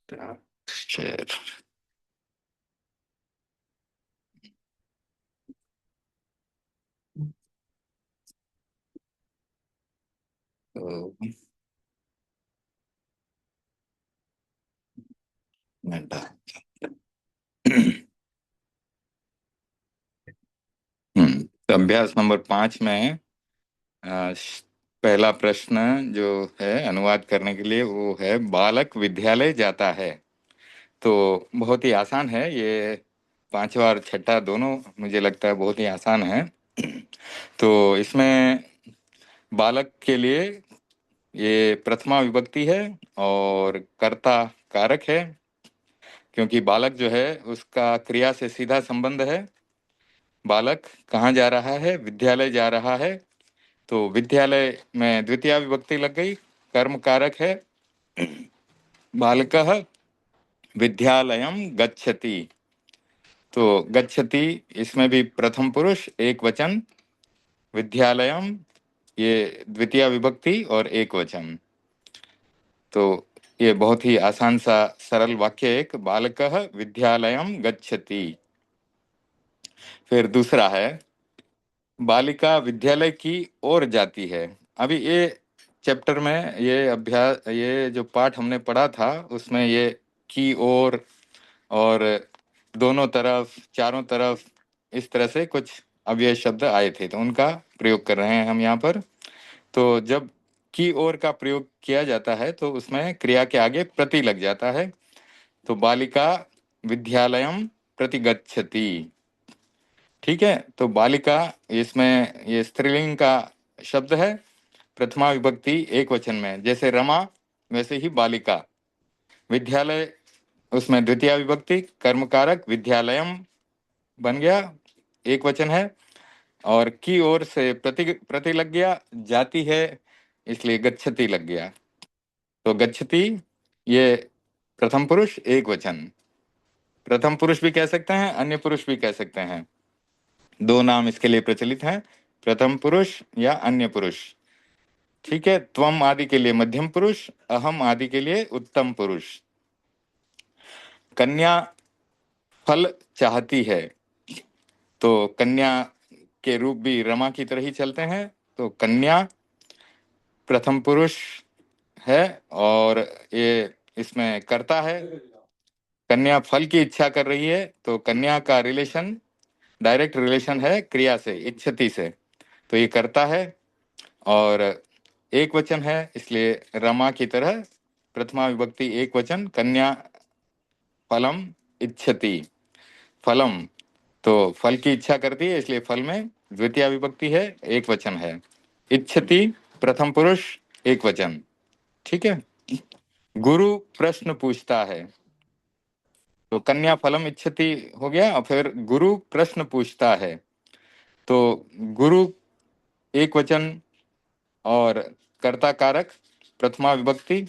Share. तो घंटा। तो अभ्यास नंबर 5 में पहला प्रश्न जो है अनुवाद करने के लिए वो है, बालक विद्यालय जाता है। तो बहुत ही आसान है ये। पांचवा और छठा दोनों मुझे लगता है बहुत ही आसान है। तो इसमें बालक के लिए ये प्रथमा विभक्ति है और कर्ता कारक है, क्योंकि बालक जो है उसका क्रिया से सीधा संबंध है। बालक कहाँ जा रहा है? विद्यालय जा रहा है। तो विद्यालय में द्वितीय विभक्ति लग गई, कर्म कारक है। बालकः विद्यालयं गच्छति। तो गच्छति इसमें भी प्रथम पुरुष एक वचन, विद्यालयम ये द्वितीय विभक्ति और एक वचन। तो ये बहुत ही आसान सा सरल वाक्य, एक बालकः विद्यालयं गच्छति। फिर दूसरा है, बालिका विद्यालय की ओर जाती है। अभी ये चैप्टर में ये अभ्यास, ये जो पाठ हमने पढ़ा था उसमें ये की ओर और दोनों तरफ, चारों तरफ, इस तरह से कुछ अव्यय शब्द आए थे, तो उनका प्रयोग कर रहे हैं हम यहाँ पर। तो जब की ओर का प्रयोग किया जाता है तो उसमें क्रिया के आगे प्रति लग जाता है। तो बालिका विद्यालयम प्रति गच्छति। ठीक है, तो बालिका इसमें ये स्त्रीलिंग का शब्द है, प्रथमा विभक्ति एक वचन में, जैसे रमा वैसे ही बालिका। विद्यालय उसमें द्वितीय विभक्ति कर्म कारक विद्यालयम बन गया, एक वचन है। और की ओर से प्रति प्रति लग गया, जाती है इसलिए गच्छति लग गया। तो गच्छति ये प्रथम पुरुष एक वचन। प्रथम पुरुष भी कह सकते हैं, अन्य पुरुष भी कह सकते हैं, दो नाम इसके लिए प्रचलित हैं, प्रथम पुरुष या अन्य पुरुष। ठीक है, त्वम आदि के लिए मध्यम पुरुष, अहम आदि के लिए उत्तम पुरुष। कन्या फल चाहती है, तो कन्या के रूप भी रमा की तरह ही चलते हैं। तो कन्या प्रथम पुरुष है और ये इसमें कर्ता है। कन्या फल की इच्छा कर रही है, तो कन्या का रिलेशन डायरेक्ट रिलेशन है क्रिया से, इच्छति से, तो ये कर्ता है। और एक वचन है इसलिए रमा की तरह प्रथमा विभक्ति एक वचन, कन्या फलम इच्छति। फलम तो फल की इच्छा करती है, इसलिए फल में द्वितीय विभक्ति है, एक वचन है। इच्छति प्रथम पुरुष एक वचन। ठीक है, गुरु प्रश्न पूछता है, तो कन्या फलम इच्छति हो गया, और फिर गुरु प्रश्न पूछता है। तो गुरु एक वचन और कर्ता कारक प्रथमा विभक्ति,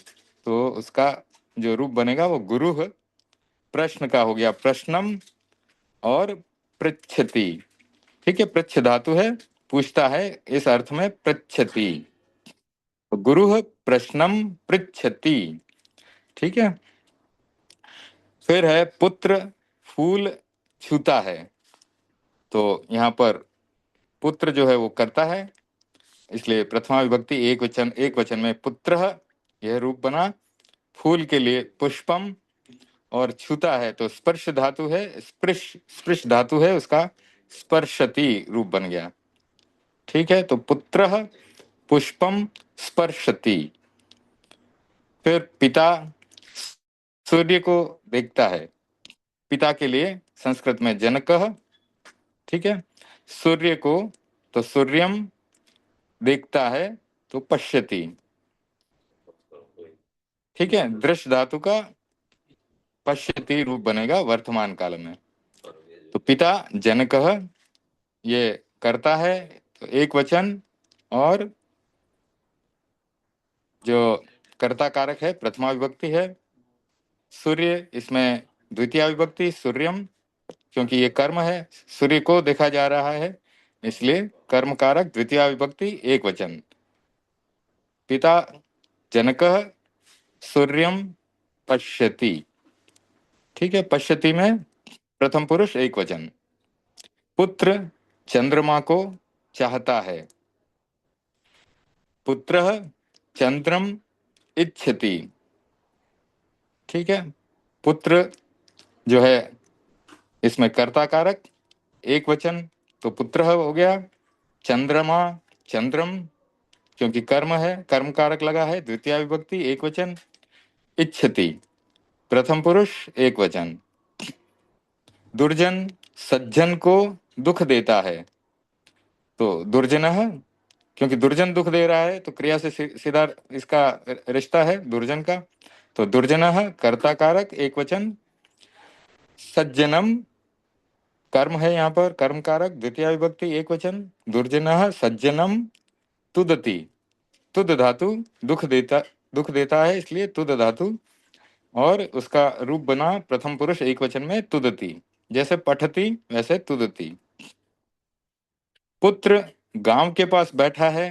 तो उसका जो रूप बनेगा वो गुरु है। प्रश्न का हो गया प्रश्नम और पृच्छति। ठीक है, पृच्छ धातु है, पूछता है, इस अर्थ में पृच्छति। तो गुरु प्रश्नम पृच्छति। ठीक है, फिर है पुत्र फूल छूता है। तो यहाँ पर पुत्र जो है वो करता है, इसलिए प्रथमा विभक्ति एक वचन में पुत्र यह रूप बना। फूल के लिए पुष्पम और छूता है तो स्पर्श धातु है, स्पृश स्पृश धातु है, उसका स्पर्शति रूप बन गया। ठीक है, तो पुत्र पुष्पम स्पर्शति। फिर पिता सूर्य को देखता है, पिता के लिए संस्कृत में जनकः। ठीक है, सूर्य को तो सूर्यम देखता है तो पश्यति। ठीक है, दृश्य धातु का पश्यति रूप बनेगा वर्तमान काल में। तो पिता जनकः ये करता है, तो एक वचन, और जो कर्ता कारक है प्रथमा विभक्ति है। सूर्य इसमें द्वितीय विभक्ति सूर्यम, क्योंकि ये कर्म है, सूर्य को देखा जा रहा है, इसलिए कर्म कारक द्वितीय विभक्ति एक वचन। पिता जनकः सूर्यम पश्यति। ठीक है। पश्यति में प्रथम पुरुष एक वचन। पुत्र चंद्रमा को चाहता है। पुत्रः चंद्रम इच्छति। ठीक है। पुत्र जो है इसमें कर्ता कारक एक वचन, तो पुत्र हो गया। चंद्रमा चंद्रम, क्योंकि कर्म है, कर्म कारक लगा है, द्वितीय विभक्ति एक वचन। इच्छति प्रथम पुरुष एक वचन। दुर्जन सज्जन को दुख देता है। तो दुर्जनः, क्योंकि दुर्जन दुख दे रहा है तो क्रिया से सीधा इसका रिश्ता है दुर्जन का। तो दुर्जनः कर्ता कारक एक वचन। सज्जनम कर्म है यहाँ पर, कर्म कारक द्वितीय विभक्ति एक वचन। दुर्जनः सज्जनम तुदति। तुद धातु दुख देता है, इसलिए तुद धातु, और उसका रूप बना प्रथम पुरुष एक वचन में तुदति। जैसे पठति वैसे तुदति। पुत्र गांव के पास बैठा है।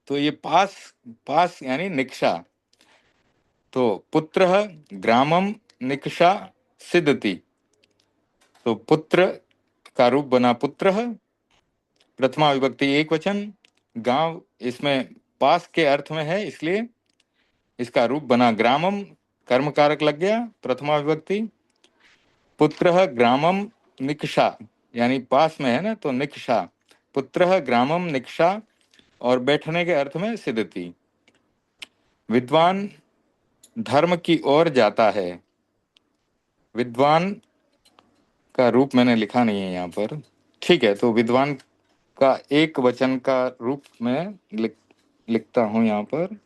तो ये पास, पास यानी निकषा। तो पुत्र ग्रामम निकषा सिद्धति। तो पुत्र का रूप बना पुत्र, प्रथमा विभक्ति एक वचन। गांव इसमें पास के अर्थ में है, इसलिए इसका रूप बना ग्रामम, कर्म कारक लग गया प्रथमा विभक्ति। पुत्र ग्रामम निकषा, यानी पास में है ना, तो निकषा। पुत्र ग्रामम निकषा, और बैठने के अर्थ में सिद्धति। विद्वान धर्म की ओर जाता है। विद्वान का रूप मैंने लिखा नहीं है यहाँ पर। ठीक है, तो विद्वान का एक वचन का रूप मैं लिखता हूं यहाँ पर।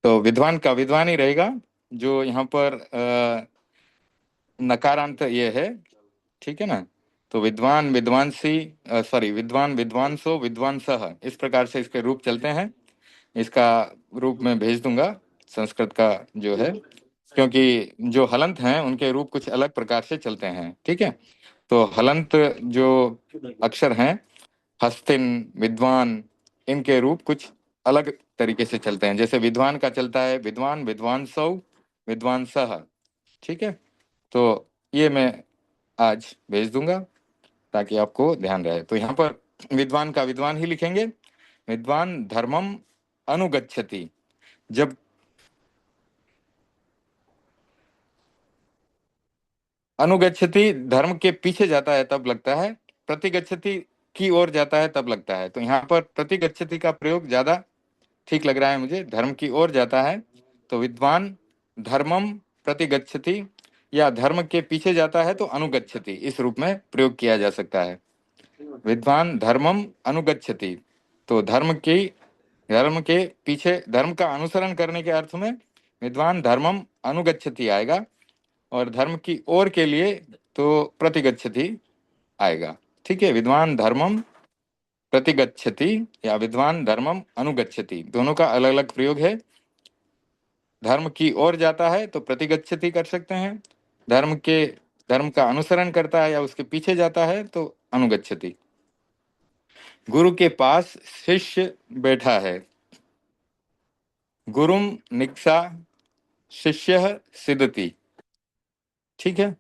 तो विद्वान का विद्वान ही रहेगा, जो यहाँ पर नकारांत ये है। ठीक है ना। तो विद्वान विद्वांसी, सॉरी, विद्वान विद्वांसो विद्वांसः, इस प्रकार से इसके रूप चलते हैं। इसका रूप मैं भेज दूंगा संस्कृत का जो है, क्योंकि जो हलंत हैं उनके रूप कुछ अलग प्रकार से चलते हैं। ठीक है। तो हलंत जो अक्षर हैं, हस्तिन, विद्वान, इनके रूप कुछ अलग तरीके से चलते हैं। जैसे विद्वान का चलता है विद्वान विद्वांसौ विद्वांसः। ठीक है। तो ये मैं आज भेज दूंगा ताकि आपको ध्यान रहे। तो यहाँ पर विद्वान का विद्वान ही लिखेंगे। विद्वान धर्मम अनुगच्छति। जब अनुगच्छति धर्म के पीछे जाता है तब लगता है, प्रतिगच्छति की ओर जाता है तब लगता है। तो यहाँ पर प्रतिगच्छति का प्रयोग ज्यादा ठीक लग रहा है मुझे। धर्म की ओर जाता है तो विद्वान धर्मम प्रतिगच्छति, या धर्म के पीछे जाता है तो अनुगच्छति, इस रूप में प्रयोग किया जा सकता है। विद्वान धर्मम अनुगच्छति, तो धर्म के पीछे, धर्म का अनुसरण करने के अर्थ में विद्वान धर्मम अनुगच्छति आएगा, और धर्म की ओर के लिए तो प्रतिगच्छति आएगा। ठीक है। विद्वान धर्मम प्रतिगच्छति या विद्वान धर्मम अनुगच्छति, दोनों का अलग अलग प्रयोग है। धर्म की ओर जाता है तो प्रतिगच्छति कर सकते हैं, धर्म का अनुसरण करता है या उसके पीछे जाता है तो अनुगच्छति। गुरु के पास शिष्य बैठा है। गुरुम निक्षा शिष्य सिद्धति। ठीक है।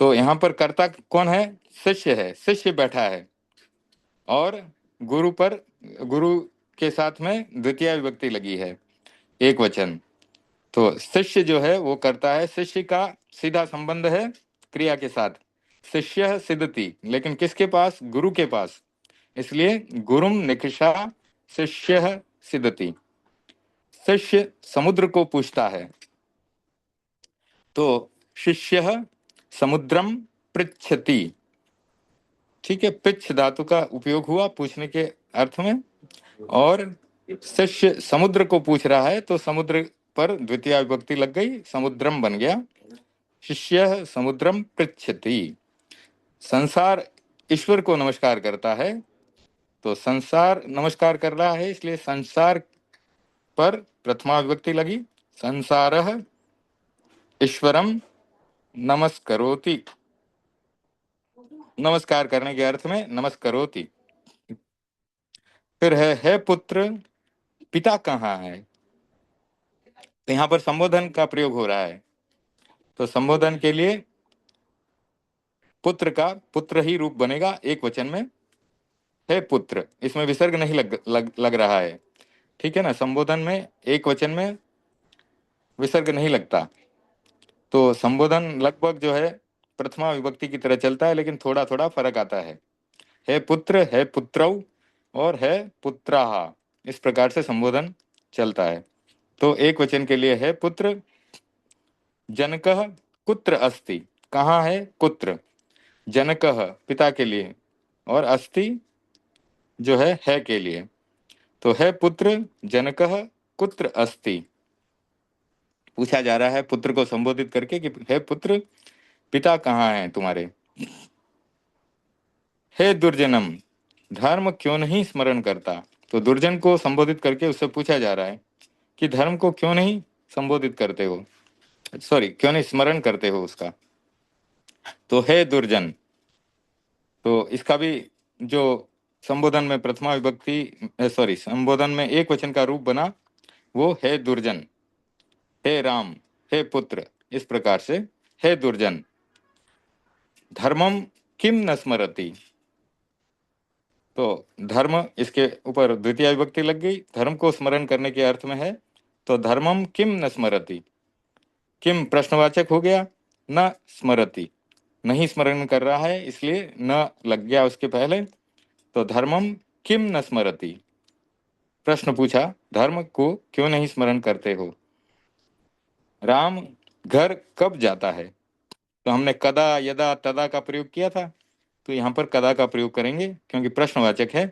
तो यहाँ पर कर्ता कौन है? शिष्य है, शिष्य बैठा है। और गुरु पर, गुरु के साथ में द्वितीय विभक्ति लगी है, एक वचन। तो शिष्य जो है वो करता है, शिष्य का सीधा संबंध है क्रिया के साथ। शिष्य सिद्धति, लेकिन किसके पास? गुरु के पास, इसलिए गुरुम निकषा शिष्य सिद्धति। शिष्य समुद्र को पूछता है, तो शिष्य समुद्रम पृच्छति। ठीक है। पृच्छ धातु का उपयोग हुआ पूछने के अर्थ में, और शिष्य समुद्र को पूछ रहा है तो समुद्र पर द्वितीय विभक्ति लग गई, समुद्रम बन गया। शिष्य समुद्रम पृच्छति। संसार ईश्वर को नमस्कार करता है। तो संसार नमस्कार कर रहा है, इसलिए संसार पर प्रथमा विभक्ति लगी। संसारः ईश्वरम नमस्करोति, नमस्कार करने के अर्थ में नमस्करोति। फिर है पुत्र, पिता कहाँ है? तो यहाँ पर संबोधन का प्रयोग हो रहा है। तो संबोधन के लिए पुत्र का पुत्र ही रूप बनेगा एक वचन में, है पुत्र, इसमें विसर्ग नहीं लग रहा है। ठीक है ना, संबोधन में एक वचन में विसर्ग नहीं लगता। तो संबोधन लगभग जो है प्रथमा विभक्ति की तरह चलता है, लेकिन थोड़ा थोड़ा फर्क आता है पुत्र, है पुत्रौ और है पुत्राः, इस प्रकार से संबोधन चलता है। तो एक वचन के लिए है पुत्र। जनकः कुत्र अस्ति, कहाँ है? कुत्र। जनकः पिता के लिए, और अस्ति जो है के लिए। तो है पुत्र जनकः कुत्र अस्ति। पूछा जा रहा है पुत्र को संबोधित करके कि है पुत्र, पिता कहाँ है तुम्हारे? हे दुर्जनम, धर्म क्यों नहीं स्मरण करता? तो दुर्जन को संबोधित करके उससे पूछा जा रहा है कि धर्म को क्यों नहीं संबोधित करते हो, सॉरी क्यों नहीं स्मरण करते हो उसका। तो हे दुर्जन, तो इसका भी जो संबोधन में प्रथमा विभक्ति सॉरी संबोधन में एक वचन का रूप बना वो है दुर्जन। हे राम, हे पुत्र, इस प्रकार से हे दुर्जन। धर्मम किम न स्मरति, तो धर्म इसके ऊपर द्वितीय विभक्ति लग गई, धर्म को स्मरण करने के अर्थ में है। तो धर्मम किम न स्मरति, किम प्रश्नवाचक हो गया, न स्मरति नहीं स्मरण कर रहा है, इसलिए न लग गया उसके पहले। तो धर्मम किम न स्मरति, प्रश्न पूछा, धर्म को क्यों नहीं स्मरण करते हो? राम घर कब जाता है? तो हमने कदा यदा तदा का प्रयोग किया था, तो यहाँ पर कदा का प्रयोग करेंगे क्योंकि प्रश्नवाचक है।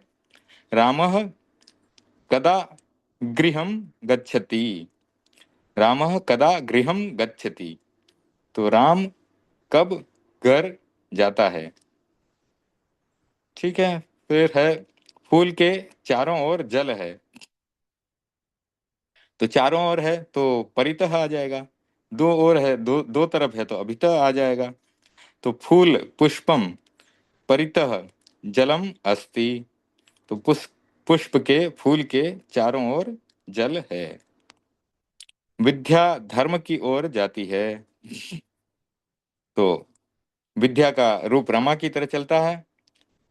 रामः कदा गृहं गच्छति, रामः कदा गृहं गच्छति, तो राम कब घर जाता है। ठीक है। फिर है फूल के चारों ओर जल है, तो चारों ओर है तो परितः आ जाएगा, दो ओर है दो दो तरफ है तो अभितः आ जाएगा। तो फूल पुष्पम परितः जलम अस्ति, तो पुष्प के फूल के चारों ओर जल है। विद्या धर्म की ओर जाती है, तो विद्या का रूप रमा की तरह चलता है।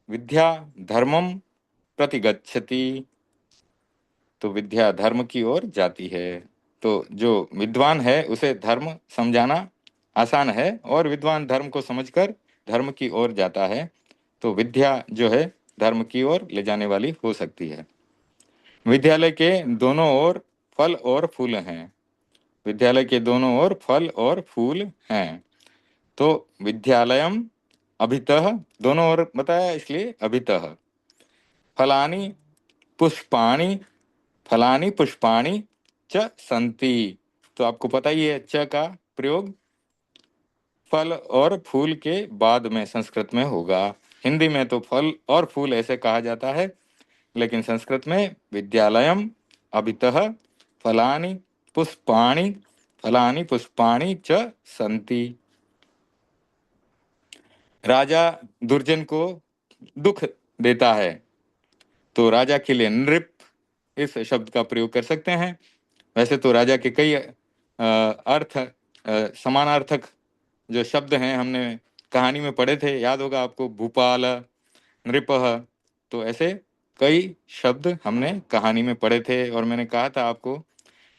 विद्या धर्मम प्रति गच्छति, तो विद्या धर्म की ओर जाती है। तो जो विद्वान है उसे धर्म समझाना आसान है, और विद्वान धर्म को समझकर धर्म की ओर जाता है। तो विद्या जो है धर्म की ओर ले जाने वाली हो सकती है। विद्यालय के दोनों ओर फल और फूल हैं, विद्यालय के दोनों ओर फल और फूल हैं। तो विद्यालयम अभितः, दोनों ओर बताया इसलिए अभितः। फलानि पुष्पाणि, फलानि पुष्पाणि च सन्ति, तो आपको पता ही है च का प्रयोग फल और फूल के बाद में संस्कृत में होगा। हिंदी में तो फल और फूल ऐसे कहा जाता है, लेकिन संस्कृत में विद्यालयम अभितः फलानि पुष्पाणि, फलानि पुष्पाणि च सन्ति। राजा दुर्जन को दुख देता है, तो राजा के लिए नृप इस शब्द का प्रयोग कर सकते हैं। वैसे तो राजा के कई अर्थ समानार्थक जो शब्द हैं हमने कहानी में पढ़े थे, याद होगा आपको, भूपाल, नृपः, तो ऐसे कई शब्द हमने कहानी में पढ़े थे। और मैंने कहा था आपको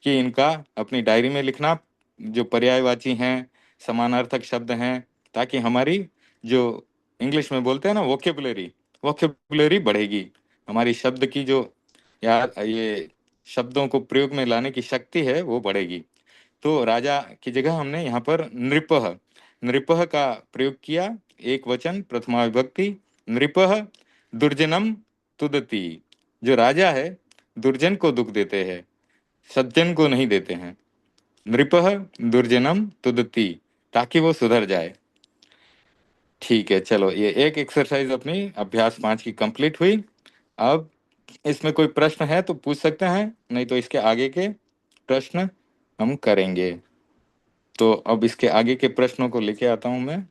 कि इनका अपनी डायरी में लिखना, जो पर्यायवाची हैं, समानार्थक शब्द हैं, ताकि हमारी जो इंग्लिश में बोलते हैं ना वोकेबुलरी, वोकेबुलरी बढ़ेगी, हमारी शब्द की जो यार ये शब्दों को प्रयोग में लाने की शक्ति है वो बढ़ेगी। तो राजा की जगह हमने यहाँ पर नृपः, नृपः का प्रयोग किया, एक वचन प्रथमा विभक्ति। नृपः दुर्जनम तुदति, जो राजा है दुर्जन को दुख देते हैं, सज्जन को नहीं देते हैं। नृपः दुर्जनम तुदति, ताकि वो सुधर जाए। ठीक है, चलो ये एक एक्सरसाइज अपनी अभ्यास 5 की कंप्लीट हुई। अब इसमें कोई प्रश्न है तो पूछ सकते हैं, नहीं तो इसके आगे के प्रश्न हम करेंगे। तो अब इसके आगे के प्रश्नों को लेके आता हूं मैं।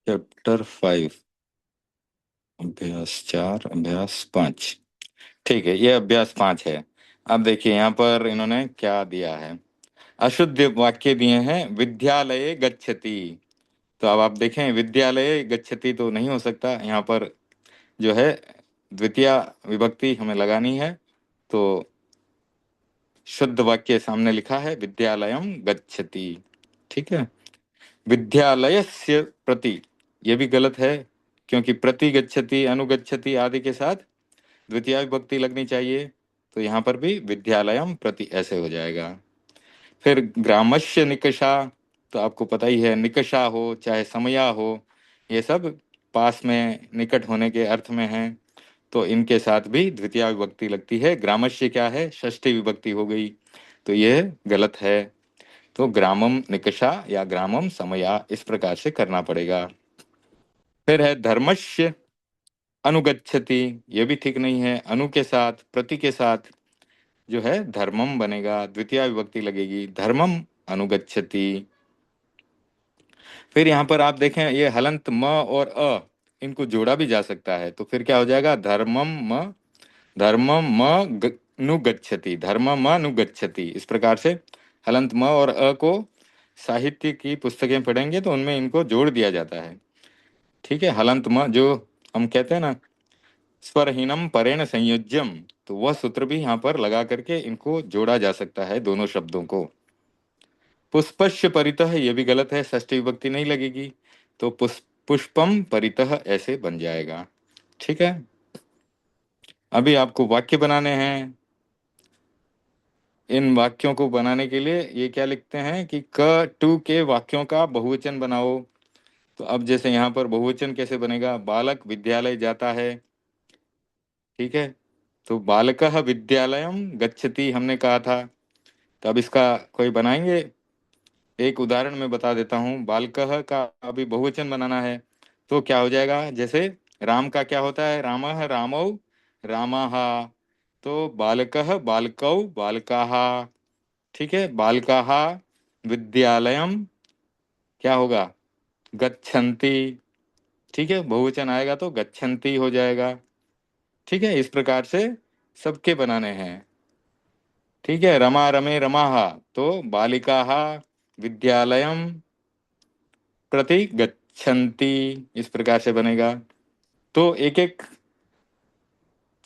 चैप्टर 5, अभ्यास 4, अभ्यास 5। ठीक है, ये अभ्यास 5 है। अब देखिए यहाँ पर इन्होंने क्या दिया है। अशुद्ध वाक्य दिए हैं, विद्यालये गच्छति। तो अब आप देखें, विद्यालय गच्छति तो नहीं हो सकता, यहाँ पर जो है द्वितीय विभक्ति हमें लगानी है। तो शुद्ध वाक्य सामने लिखा है, विद्यालयम गच्छति। ठीक है। विद्यालयस्य प्रति, ये भी गलत है, क्योंकि प्रति गच्छति, अनुगच्छति आदि के साथ द्वितीय विभक्ति लगनी चाहिए। तो यहाँ पर भी विद्यालयम प्रति ऐसे हो जाएगा। फिर ग्रामस्य निकषा, तो आपको पता ही है, निकषा हो चाहे समया हो, ये सब पास में, निकट होने के अर्थ में है। तो इनके साथ भी द्वितीय विभक्ति लगती है। ग्रामस्य क्या है, षष्ठी विभक्ति हो गई, तो ये गलत है। तो ग्रामम निकषा या ग्रामम समया, इस प्रकार से करना पड़ेगा। फिर है धर्मस्य अनुगच्छति, ये भी ठीक नहीं है। अनु के साथ, प्रति के साथ जो है धर्मम बनेगा, द्वितीय विभक्ति लगेगी, धर्मम अनुगच्छति। फिर यहाँ पर आप देखें, ये हलंत म और इनको जोड़ा भी जा सकता है। तो फिर क्या हो जाएगा, धर्मम नुगच्छति, धर्मम नुगच्छति। इस प्रकार से हलंत म और को साहित्य की पुस्तकें पढ़ेंगे तो उनमें इनको जोड़ दिया जाता है। ठीक है, हलंत म जो हम कहते हैं ना, स्वरहीनम परेण संयोज्यम, तो वह सूत्र भी यहाँ पर लगा करके इनको जोड़ा जा सकता है, दोनों शब्दों को। पुष्पस्य परितः, ये भी गलत है, षष्ठी विभक्ति नहीं लगेगी। तो पुष्पम परितः ऐसे बन जाएगा। ठीक है। अभी आपको वाक्य बनाने हैं। इन वाक्यों को बनाने के लिए ये क्या लिखते हैं कि क टू के वाक्यों का बहुवचन बनाओ। तो अब जैसे यहाँ पर बहुवचन कैसे बनेगा, बालक विद्यालय जाता है। ठीक है। तो बालकः विद्यालयम गच्छति हमने कहा था। तो अब इसका कोई बनाएंगे। एक उदाहरण में बता देता हूँ, बालकः का अभी बहुवचन बनाना है। तो क्या हो जाएगा, जैसे राम का क्या होता है, रामः रामौ रामाः। तो बालकः बालकौ बालकाः। ठीक है। बालकाः विद्यालयम क्या होगा, गच्छन्ति। ठीक है, बहुवचन आएगा तो गच्छन्ति हो जाएगा। ठीक है, इस प्रकार से सबके बनाने हैं। ठीक है, रमा रमे रमाः, तो बालिकाः विद्यालयम प्रति गच्छन्ति, इस प्रकार से बनेगा। तो एक एक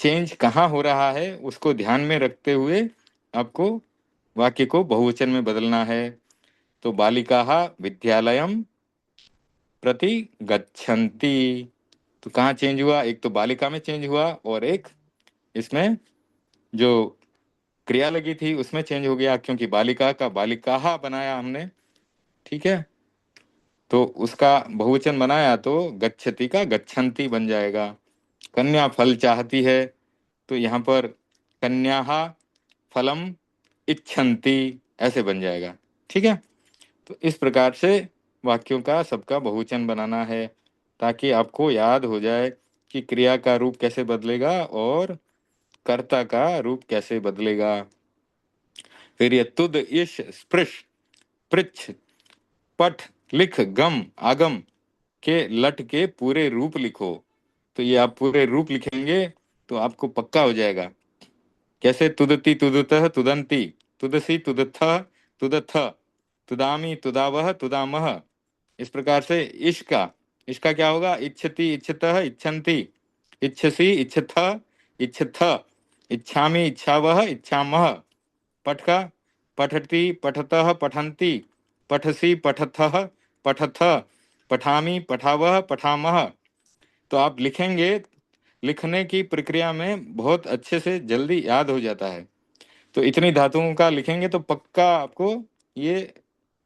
चेंज कहाँ हो रहा है उसको ध्यान में रखते हुए आपको वाक्य को बहुवचन में बदलना है। तो बालिकाः विद्यालयम प्रति गच्छन्ति, तो कहाँ चेंज हुआ, एक तो बालिका में चेंज हुआ और एक इसमें जो क्रिया लगी थी उसमें चेंज हो गया, क्योंकि बालिका का बालिकाः बनाया हमने। ठीक है। तो उसका बहुवचन बनाया तो गच्छति का गच्छन्ति बन जाएगा। कन्या फल चाहती है, तो यहाँ पर कन्या फलम इच्छन्ति ऐसे बन जाएगा। ठीक है। तो इस प्रकार से वाक्यों का सबका बहुवचन बनाना है, ताकि आपको याद हो जाए कि क्रिया का रूप कैसे बदलेगा और कर्ता का रूप कैसे बदलेगा। फिर ये तुद इश स्पृश पृच्छ पठ लिख गम आगम के लट के पूरे रूप लिखो। तो ये आप पूरे रूप लिखेंगे तो आपको पक्का हो जाएगा। कैसे, तुदती तुदतः तुदंती, तुदसी तुदथ तुदथ, तुदामी तुदावह तुदामह। इस प्रकार से इसका क्या होगा, इच्छति इच्छतः इच्छन्ति, इच्छसि इच्छथ इच्छथ, इच्छामि इच्छावह इच्छामह। पठ का पठति पठतः पठन्ति, पठसि पठथः पठथ, पठामि पठावह पठामह। तो आप लिखेंगे, लिखने की प्रक्रिया में बहुत अच्छे से जल्दी याद हो जाता है। तो इतनी धातुओं का लिखेंगे तो पक्का आपको ये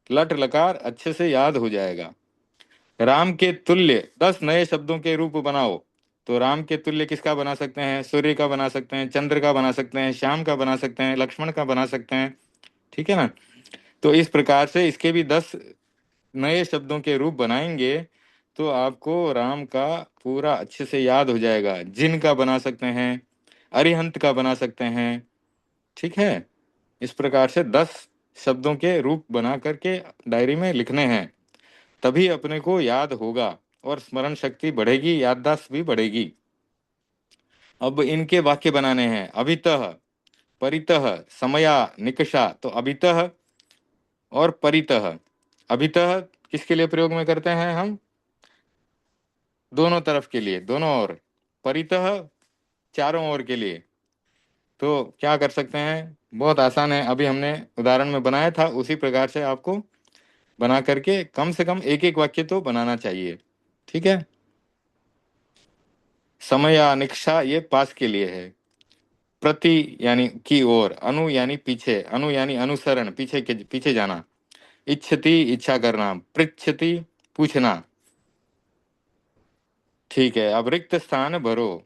लट लकार अच्छे से याद हो जाएगा। राम के तुल्य 10 नए शब्दों के रूप बनाओ। तो राम के तुल्य किसका बना सकते हैं? सूर्य का बना सकते हैं, चंद्र का बना सकते हैं, श्याम का बना सकते हैं, लक्ष्मण का बना सकते हैं। ठीक है ना? तो इस प्रकार से इसके भी 10 नए शब्दों के रूप बनाएंगे तो आपको राम का पूरा अच्छे से याद हो जाएगा। जिन का बना सकते हैं, अरिहंत का बना सकते हैं। ठीक है? इस प्रकार से 10 शब्दों के रूप बना करके डायरी में लिखने हैं, तभी अपने को याद होगा और स्मरण शक्ति बढ़ेगी, याददाश्त भी बढ़ेगी। अब इनके वाक्य बनाने हैं। अभितः, परितः, समया, निकषा। तो अभितः और परितः। अभितः किसके लिए प्रयोग में करते हैं हम? दोनों तरफ के लिए, दोनों ओर। परितः चारों ओर के लिए। तो क्या कर सकते हैं? बहुत आसान है, अभी हमने उदाहरण में बनाया था, उसी प्रकार से आपको बना करके कम से कम एक एक वाक्य तो बनाना चाहिए। ठीक है? समयानिक्षा ये पास के लिए है। प्रति यानी की ओर, अनु यानी पीछे, अनु यानी अनुसरण, पीछे के पीछे जाना। इच्छति इच्छा करना, पृच्छति पूछना। ठीक है, अब रिक्त स्थान भरो।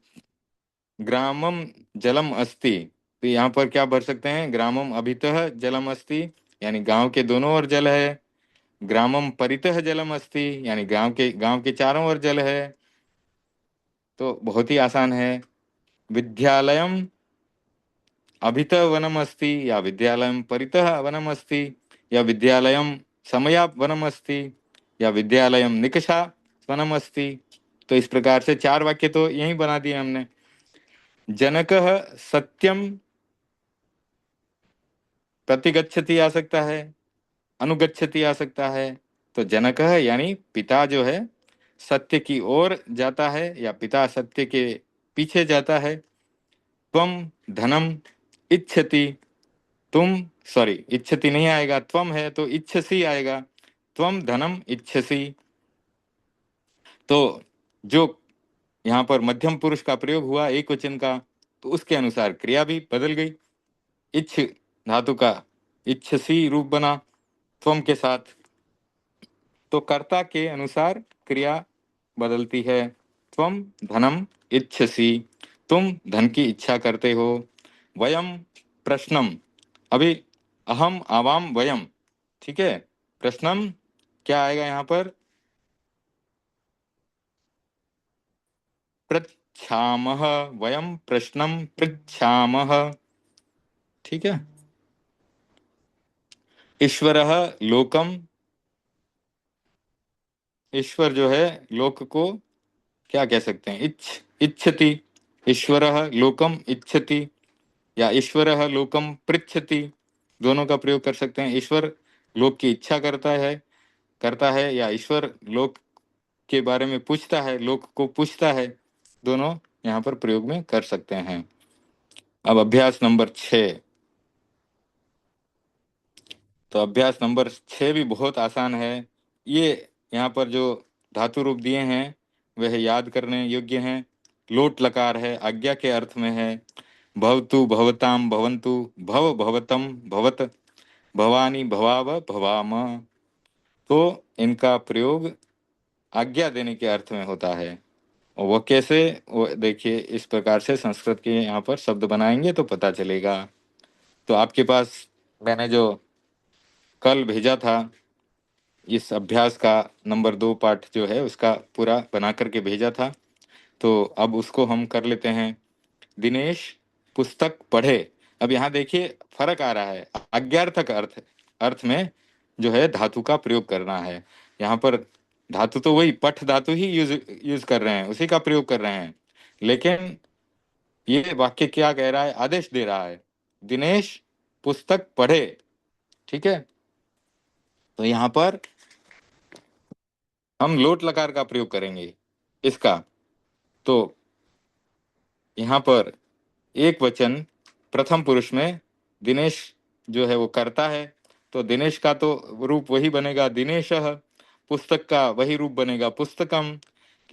ग्रामम जलम अस्ति। तो यहाँ पर क्या भर सकते हैं? ग्रामम अभितः जलम अस्ति, यानी गांव के दोनों ओर जल है। ग्रामम परितः जलम अस्ति, यानी गांव के चारों ओर जल है। तो बहुत ही आसान है। विद्यालयम अभितः वनम अस्ति, या विद्यालयम परितः वनम अस्ति, या विद्यालयम समया वनम अस्ति, या विद्यालयम निकषा वनम अस्ति। तो इस प्रकार से 4 वाक्य तो यही बना दिए हमने। जनकः सत्यम प्रतिगच्छति आ सकता है, अनुगच्छति आ सकता है। तो जनकः यानी पिता जो है सत्य की ओर जाता है, या पिता सत्य के पीछे जाता है। त्वम धनम इच्छति। तुम, सॉरी, इच्छति नहीं आएगा, त्वम है तो इच्छसी आएगा। त्वम धनम इच्छसी। तो जो यहाँ पर मध्यम पुरुष का प्रयोग हुआ एक वचन का, तो उसके अनुसार क्रिया भी बदल गई। इच्छ धातु का इच्छसी रूप बना त्वम के साथ। तो कर्ता के अनुसार क्रिया बदलती है। त्वम धनम इच्छसी, तुम धन की इच्छा करते हो। वयम प्रश्नम, अभी अहम आवाम वयम। ठीक है? प्रश्नम क्या आएगा यहाँ पर? पृच्छामः, वयम प्रश्नम पृच्छामः। ठीक है? ईश्वरः लोकम, ईश्वर जो है लोक को क्या कह सकते हैं? इच्छति। ईश्वरः लोकम इच्छति, या ईश्वरः लोकम पृच्छति। दोनों का प्रयोग कर सकते हैं। ईश्वर लोक की इच्छा करता है, या ईश्वर लोक के बारे में पूछता है, लोक को पूछता है। दोनों यहाँ पर प्रयोग में कर सकते हैं। अब अभ्यास नंबर 6। तो अभ्यास नंबर 6 भी बहुत आसान है। ये यहाँ पर जो धातु रूप दिए हैं वह याद करने योग्य हैं। लोट लकार है, आज्ञा के अर्थ में है। भवतु भवताम भवन्तु, भव भवतम भवत, भवानी भवाव भवाम। तो इनका प्रयोग आज्ञा देने के अर्थ में होता है। और वो कैसे? वो देखिए, इस प्रकार से संस्कृत के यहाँ पर शब्द बनाएंगे तो पता चलेगा। तो आपके पास मैंने जो कल भेजा था इस अभ्यास का नंबर 2 पार्ट जो है उसका पूरा बना करके भेजा था, तो अब उसको हम कर लेते हैं। दिनेश पुस्तक पढ़े। अब यहाँ देखिए फर्क आ रहा है। आज्ञार्थक अर्थ अर्थ में जो है धातु का प्रयोग करना है। यहाँ पर धातु तो वही पठ धातु ही यूज कर रहे हैं, उसी का प्रयोग कर रहे हैं। लेकिन ये वाक्य क्या कह रहा है? आदेश दे रहा है, दिनेश पुस्तक पढ़े। ठीक है? तो यहाँ पर हम लोट लकार का प्रयोग करेंगे इसका। तो यहाँ पर एक वचन प्रथम पुरुष में दिनेश जो है वो करता है, तो दिनेश का तो रूप वही बनेगा दिनेशः। पुस्तक का वही रूप बनेगा पुस्तकम।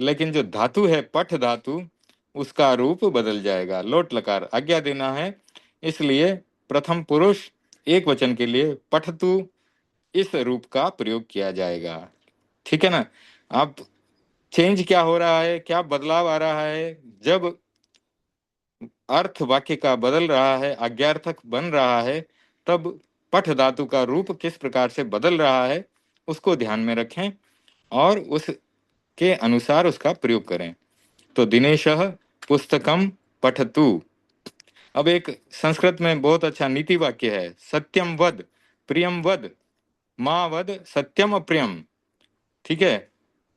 लेकिन जो धातु है पठ धातु, उसका रूप बदल जाएगा। लोट लकार आज्ञा देना है, इसलिए प्रथम पुरुष एक वचन के लिए पठतु इस रूप का प्रयोग किया जाएगा। ठीक है ना। अब चेंज क्या हो रहा है, क्या बदलाव आ रहा है, जब अर्थ वाक्य का बदल रहा है, आज्ञार्थक बन रहा है, तब पठ धातु का रूप किस प्रकार से बदल रहा है उसको ध्यान में रखें और उसके अनुसार उसका प्रयोग करें। तो दिनेशः पुस्तकम पठतु। अब एक संस्कृत में बहुत अच्छा नीति वाक्य है, सत्यम वद प्रियम वद माँ वद सत्यम अप्रियम। ठीक है,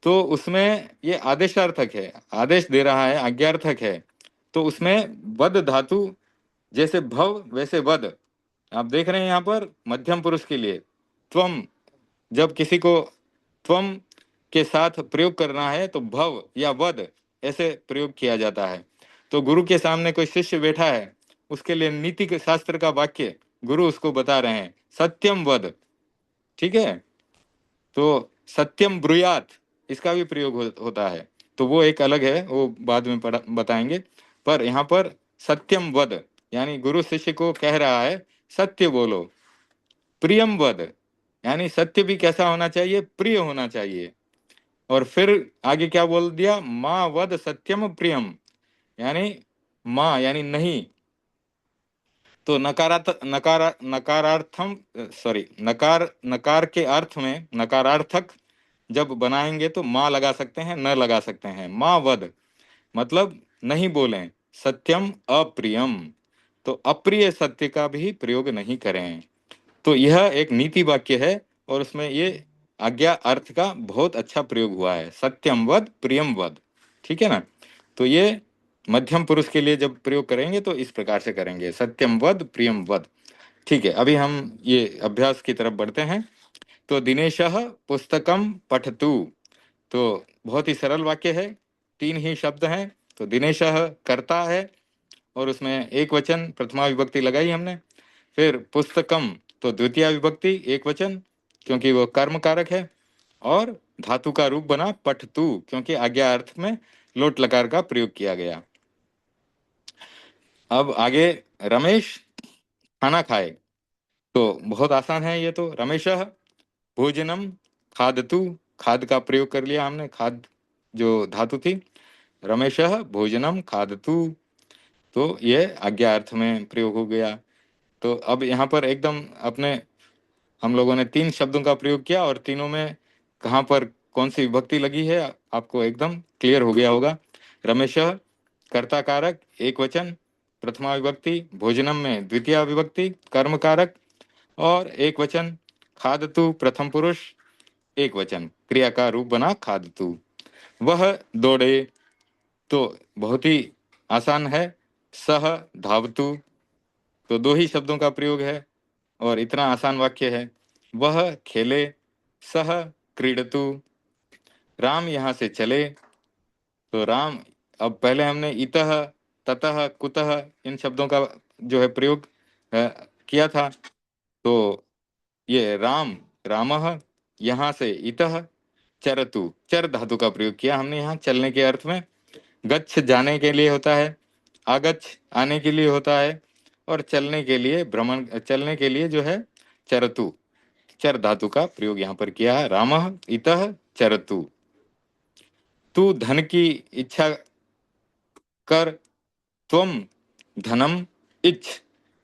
तो उसमें ये आदेशार्थक है, आदेश दे रहा है, आज्ञार्थक है। तो उसमें वद धातु जैसे भव वैसे वद, आप देख रहे हैं यहाँ पर मध्यम पुरुष के लिए त्वम, जब किसी को त्वम के साथ प्रयोग करना है तो भव या वद ऐसे प्रयोग किया जाता है। तो गुरु के सामने कोई शिष्य बैठा है, उसके लिए नीति के शास्त्र का वाक्य गुरु उसको बता रहे हैं, सत्यम वद। ठीक है, तो सत्यम ब्रूयात इसका भी प्रयोग होता है, तो वो एक अलग है, वो बाद में बताएंगे। पर यहाँ पर सत्यम वद यानी गुरु शिष्य को कह रहा है सत्य बोलो। प्रियम वद यानी सत्य भी कैसा होना चाहिए, प्रिय होना चाहिए। और फिर आगे क्या बोल दिया, माँ वद सत्यम प्रियम, यानी माँ यानी नहीं। तो नकारार्थम सॉरी नकार नकार के अर्थ में नकारार्थक जब बनाएंगे तो माँ लगा सकते हैं, न लगा सकते हैं। माँ वद मतलब नहीं बोलें, सत्यम अप्रियम तो अप्रिय सत्य का भी प्रयोग नहीं करें। तो यह एक नीति वाक्य है और उसमें ये आज्ञा अर्थ का बहुत अच्छा प्रयोग हुआ है, सत्यम वद प्रियम वद। ठीक है ना। तो ये मध्यम पुरुष के लिए जब प्रयोग करेंगे तो इस प्रकार से करेंगे, सत्यम वद प्रियम वद। ठीक है, अभी हम ये अभ्यास की तरफ बढ़ते हैं। तो दिनेशः पुस्तकम पठतु, तो बहुत ही सरल वाक्य है, 3 ही शब्द हैं। तो दिनेशः कर्ता है और उसमें एक वचन प्रथमा विभक्ति लगाई हमने। फिर पुस्तकम तो द्वितीय विभक्ति एक वचन, क्योंकि वो कर्म कारक है। और धातु का रूप बना पठतु, क्योंकि आज्ञा अर्थ में लोट लकार का प्रयोग किया गया। अब आगे, रमेश खाना खाए, तो बहुत आसान है ये तो। रमेशः भोजनम खादतु, खाद का प्रयोग कर लिया हमने, खाद जो धातु थी। रमेशः भोजनम खादतु, तो ये आज्ञा अर्थ में प्रयोग हो गया। तो अब यहाँ पर एकदम अपने हम लोगों ने 3 शब्दों का प्रयोग किया और तीनों में कहाँ पर कौन सी विभक्ति लगी है आपको एकदम क्लियर हो गया होगा। रमेशः कर्ता कारक एक वचन प्रथमा विभक्ति, भोजनम में द्वितीय विभक्ति कर्म कारक और एक वचन, खादतु प्रथम पुरुष एक वचन, क्रिया का रूप बना खादतु। वह दौड़े, तो बहुत ही आसान है, सह धावतु, तो 2 ही शब्दों का प्रयोग है और इतना आसान वाक्य है। वह खेले, सह क्रीडतु, राम यहाँ से चले, तो राम, अब पहले हमने इतः ततः कुतः इन शब्दों का जो है प्रयोग किया था। तो ये राम, रामः यहाँ से इतः, चरतु चर धातु का प्रयोग किया हमने यहाँ चलने के अर्थ में। गच्छ जाने के लिए होता है, आगच्छ आने के लिए होता है और चलने के लिए भ्रमण, चलने के लिए जो है चरतु, चर धातु का प्रयोग यहाँ पर किया है। रामः इतः चरतु। तू धन की इच्छा कर, त्वम धनम इच्छ,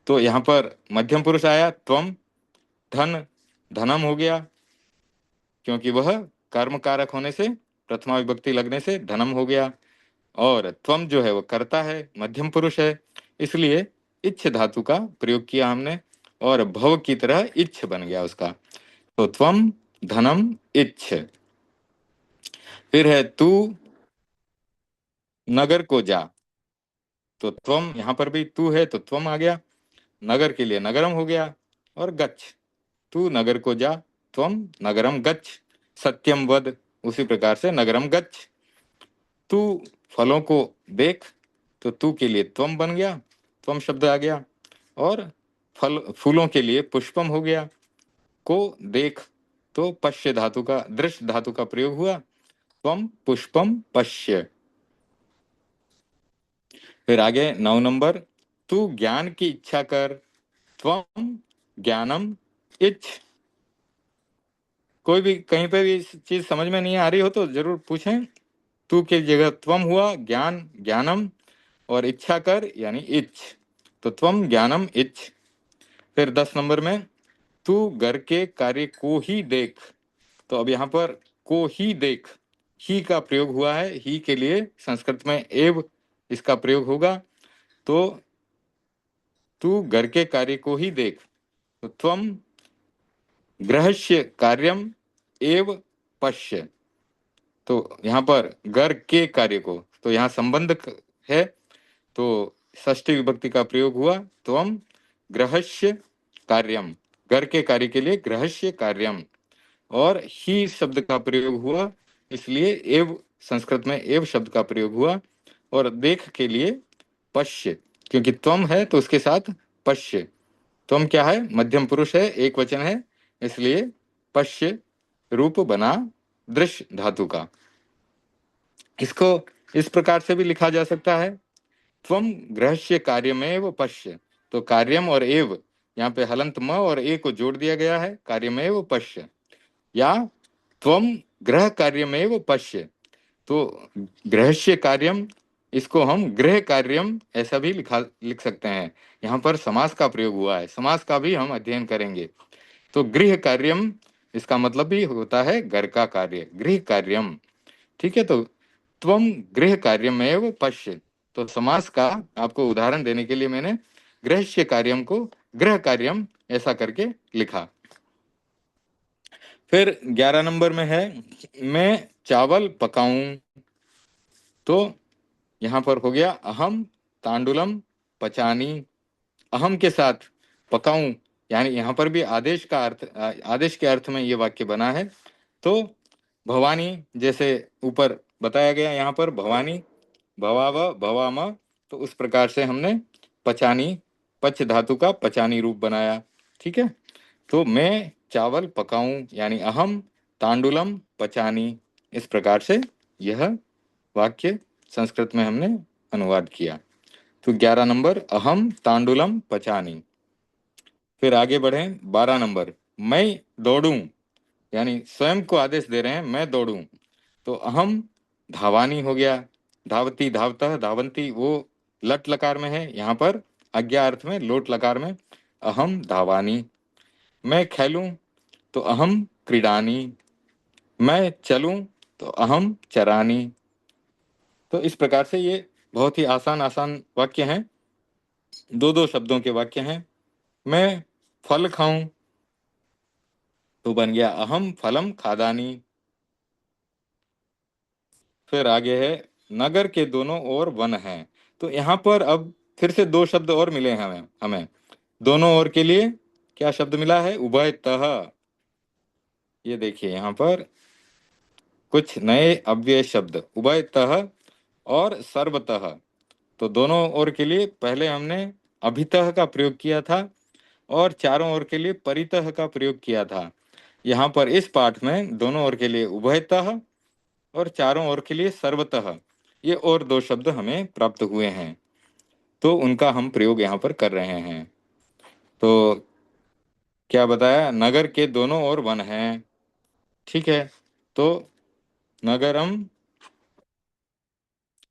तो यहाँ पर मध्यम पुरुष आया, त्वम धन, धनम हो गया, क्योंकि वह कर्म कारक होने से प्रथमा विभक्ति लगने से धनम हो गया। और त्वम जो है वो कर्ता है, मध्यम पुरुष है, इसलिए इच्छ धातु का प्रयोग किया हमने और भव की तरह इच्छ बन गया उसका। तो त्वम धनम इच्छ। फिर है तू नगर को जा, तो त्वम यहाँ पर भी तू है तो त्वम आ गया, नगर के लिए नगरम हो गया। और गच्छ, तू नगर को जा, त्वम नगरम गच्छ, सत्यम वद उसी प्रकार से नगरम गच्छ। तू फलों को देख, तो तू के लिए त्वम बन गया, त्वम शब्द आ गया। और फल फूलों के लिए पुष्पम हो गया। को देख, तो पश्य धातु का दृश्य धातु का प्रयोग हुआ त्वम पुष्पम पश्य। फिर आगे 9 नंबर, तू ज्ञान की इच्छा कर, त्वम ज्ञानम इच्छ। कोई भी कहीं पे भी चीज समझ में नहीं आ रही हो तो जरूर पूछें। तू की जगह त्वम हुआ, ज्ञान ज्ञानम, और इच्छा कर यानी इच्छ, तो त्वम ज्ञानम इच्छ। फिर 10 नंबर में, तू घर के कार्य को ही देख। तो अब यहाँ पर को ही देख, ही का प्रयोग हुआ है, ही के लिए संस्कृत में एव इसका प्रयोग होगा। तो तू घर के कार्य को ही देख, तो त्वम गृहस्य कार्यम एव पश्य। तो यहाँ पर घर के कार्य को, तो यहाँ संबंध है, तो षष्ठी विभक्ति का प्रयोग हुआ, त्वम गृहस्य कार्यम, घर के कार्य के लिए गृहस्य कार्यम, और ही शब्द का प्रयोग हुआ, इसलिए एव संस्कृत में एव शब्द का प्रयोग हुआ, और देख के लिए पश्य, क्योंकि त्वम है तो उसके साथ पश्य। त्वम क्या है, मध्यम पुरुष है, एक वचन है, इसलिए पश्य रूप बना दृश्य धातु का। इसको इस प्रकार से भी लिखा जा सकता है, त्वम गृहस्य कार्यमेव पश्य। तो कार्यम और एव, यहाँ पे हलंत म और ए को जोड़ दिया गया है, कार्यमेव पश्य, या त्वम गृह कार्यमेव पश्य। तो गृहस्य कार्यम, इसको हम गृह कार्यम ऐसा भी लिख सकते हैं। यहाँ पर समास का प्रयोग हुआ है, समास का भी हम अध्ययन करेंगे। तो गृह कार्यम, इसका मतलब भी होता है घर का कार्य, गृह कार्यम। ठीक है, तो त्वम गृह कार्यमेव पश्य, तो समास का आपको उदाहरण देने के लिए मैंने गृहस्य कार्यम को गृह कार्यम ऐसा करके लिखा। फिर 11 नंबर में है, मैं चावल पकाऊं। तो यहाँ पर हो गया अहम तांडुलम पचानी, अहम के साथ पकाऊं, यानी यहाँ पर भी आदेश का अर्थ, आदेश के अर्थ में ये वाक्य बना है। तो भवानी, जैसे ऊपर बताया गया, यहाँ पर भवानी भवाव भवाम, तो उस प्रकार से हमने पचानी, पच धातु का पचानी रूप बनाया। ठीक है, तो मैं चावल पकाऊं यानी अहम तांडुलम पचानी, इस प्रकार से यह वाक्य संस्कृत में हमने अनुवाद किया। तो 11 नंबर अहम तांडुलम पचानी। फिर आगे बढ़े 12 नंबर, मैं दौड़ूं, यानी स्वयं को आदेश दे रहे हैं, मैं दौड़ूं। तो अहम धावानी हो गया, धावती धावता धावंती वो लट लकार में है, यहाँ पर अज्ञा अर्थ में लोट लकार में अहम धावानी। मैं खेलूं, तो अहम क्रीडानी। मैं चलूं, तो अहम चरानी। तो इस प्रकार से ये बहुत ही आसान आसान वाक्य हैं, दो दो शब्दों के वाक्य हैं। मैं फल खाऊं, तो बन गया अहम फलम खादानी। फिर आगे है, नगर के दोनों ओर वन हैं। तो यहाँ पर अब फिर से दो शब्द और मिले हैं हमें हमें दोनों ओर के लिए क्या शब्द मिला है, उभयतः। ये देखिए यहाँ पर कुछ नए अव्यय शब्द, उभयतः और सर्वतः। तो दोनों ओर के लिए पहले हमने अभितः का प्रयोग किया था, और चारों ओर के लिए परितः का प्रयोग किया था। यहाँ पर इस पाठ में दोनों ओर के लिए उभयतः और चारों ओर के लिए सर्वतः, ये और दो शब्द हमें प्राप्त हुए हैं, तो उनका हम प्रयोग यहाँ पर कर रहे हैं। तो क्या बताया, नगर के दोनों ओर वन हैं। ठीक है, तो नगरम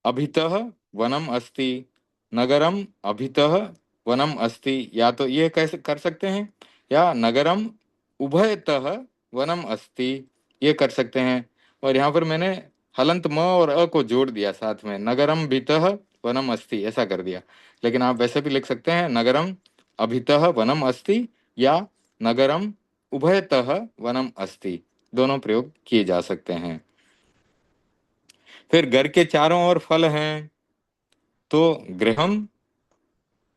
अभितः वनम अस्ति, नगरम अभितः वनम अस्ति, या तो ये कैसे कर सकते हैं, या नगरम उभयतः वनम अस्ति, ये कर सकते हैं। और यहाँ पर मैंने हलंत म और अ को जोड़ दिया साथ में, नगरम भीतः वनम अस्ति ऐसा कर दिया। लेकिन आप वैसे भी लिख सकते हैं, नगरम अभितः वनम अस्ति या नगरम उभयतः वनम अस्ति, दोनों प्रयोग किए जा सकते हैं। फिर घर के चारों ओर फल हैं, तो गृहम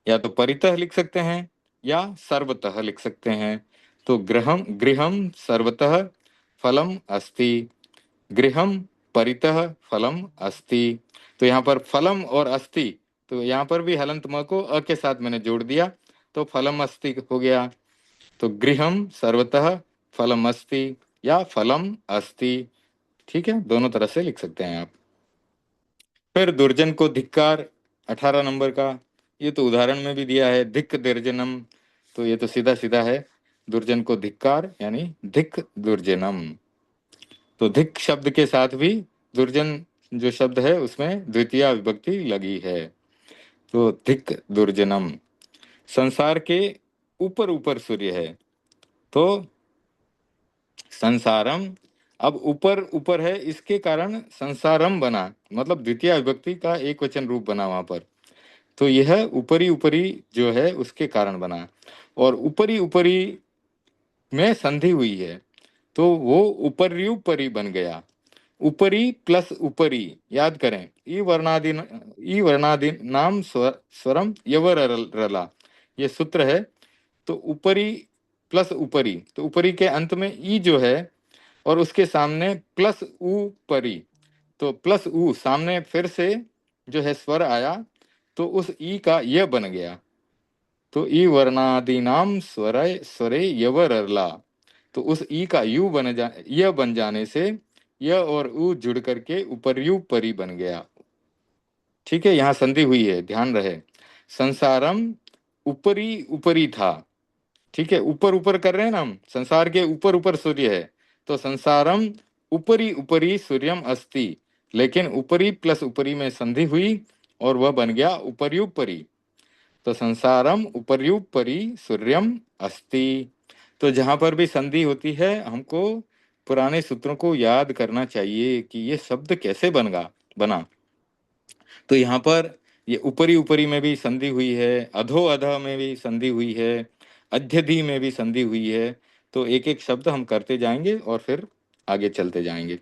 या तो परितः लिख सकते हैं या सर्वतः लिख सकते हैं। तो गृहम गृहम सर्वतः फलम अस्ति, गृहम परितः फलम अस्ति। तो यहाँ पर फलम और अस्ति, तो यहाँ पर भी हलंत म को अ के साथ मैंने जोड़ दिया, तो फलम अस्ति हो गया। तो गृहम सर्वतः फलम अस्ति या फलम अस्ति, ठीक है, दोनों तरह से लिख सकते हैं आप। फिर दुर्जन को धिक्कार, 18 नंबर का, ये तो उदाहरण में भी दिया है, धिक दुर्जनम, तो ये तो सीधा सीधा है, दुर्जन को धिक्कार यानी धिक दुर्जनम। तो धिक शब्द के साथ भी दुर्जन जो शब्द है उसमें द्वितीय विभक्ति लगी है, तो धिक दुर्जनम। संसार के ऊपर ऊपर सूर्य है, तो संसारम, अब ऊपर ऊपर है इसके कारण संसारम बना, मतलब द्वितीय विभक्ति का एक वचन रूप बना वहां पर, तो यह ऊपरी ऊपरी जो है उसके कारण बना। और ऊपरी ऊपरी में संधि हुई है, तो वो ऊपरी बन गया। ऊपरी प्लस ऊपरी, याद करें, ई वर्णादि नाम स्वरम यवर रला, ये सूत्र है। तो ऊपरी प्लस ऊपरी, तो ऊपरी के अंत में ई जो है और उसके सामने प्लस ऊ परी, तो प्लस ऊ सामने फिर से जो है स्वर आया, तो उस ई का य बन गया। तो ई वर्णादीनाम स्वरे स्वरे यवरला, तो उस ई का यू य बन जाने से य और उ जुड़ करके उपरयू परी बन गया। ठीक है, यहाँ संधि हुई है, ध्यान रहे। संसारम ऊपरी ऊपरी था, ठीक है, ऊपर ऊपर कर रहे हैं ना हम, संसार के ऊपर ऊपर सूर्य है, तो संसारम ऊपरी ऊपरी सूर्यम अस्ति, लेकिन ऊपरी प्लस ऊपरी में संधि हुई और वह बन गया उपर्युपरी, तो संसारम उपर्युपरी सूर्यम अस्ति। तो जहां पर भी संधि होती है हमको पुराने सूत्रों को याद करना चाहिए कि ये शब्द कैसे बना। तो यहाँ पर ये ऊपरी ऊपरी में भी संधि हुई है, अधो अधः में भी संधि हुई है, अध्यधि में भी संधि हुई है। तो एक एक शब्द हम करते जाएंगे और फिर आगे चलते जाएंगे।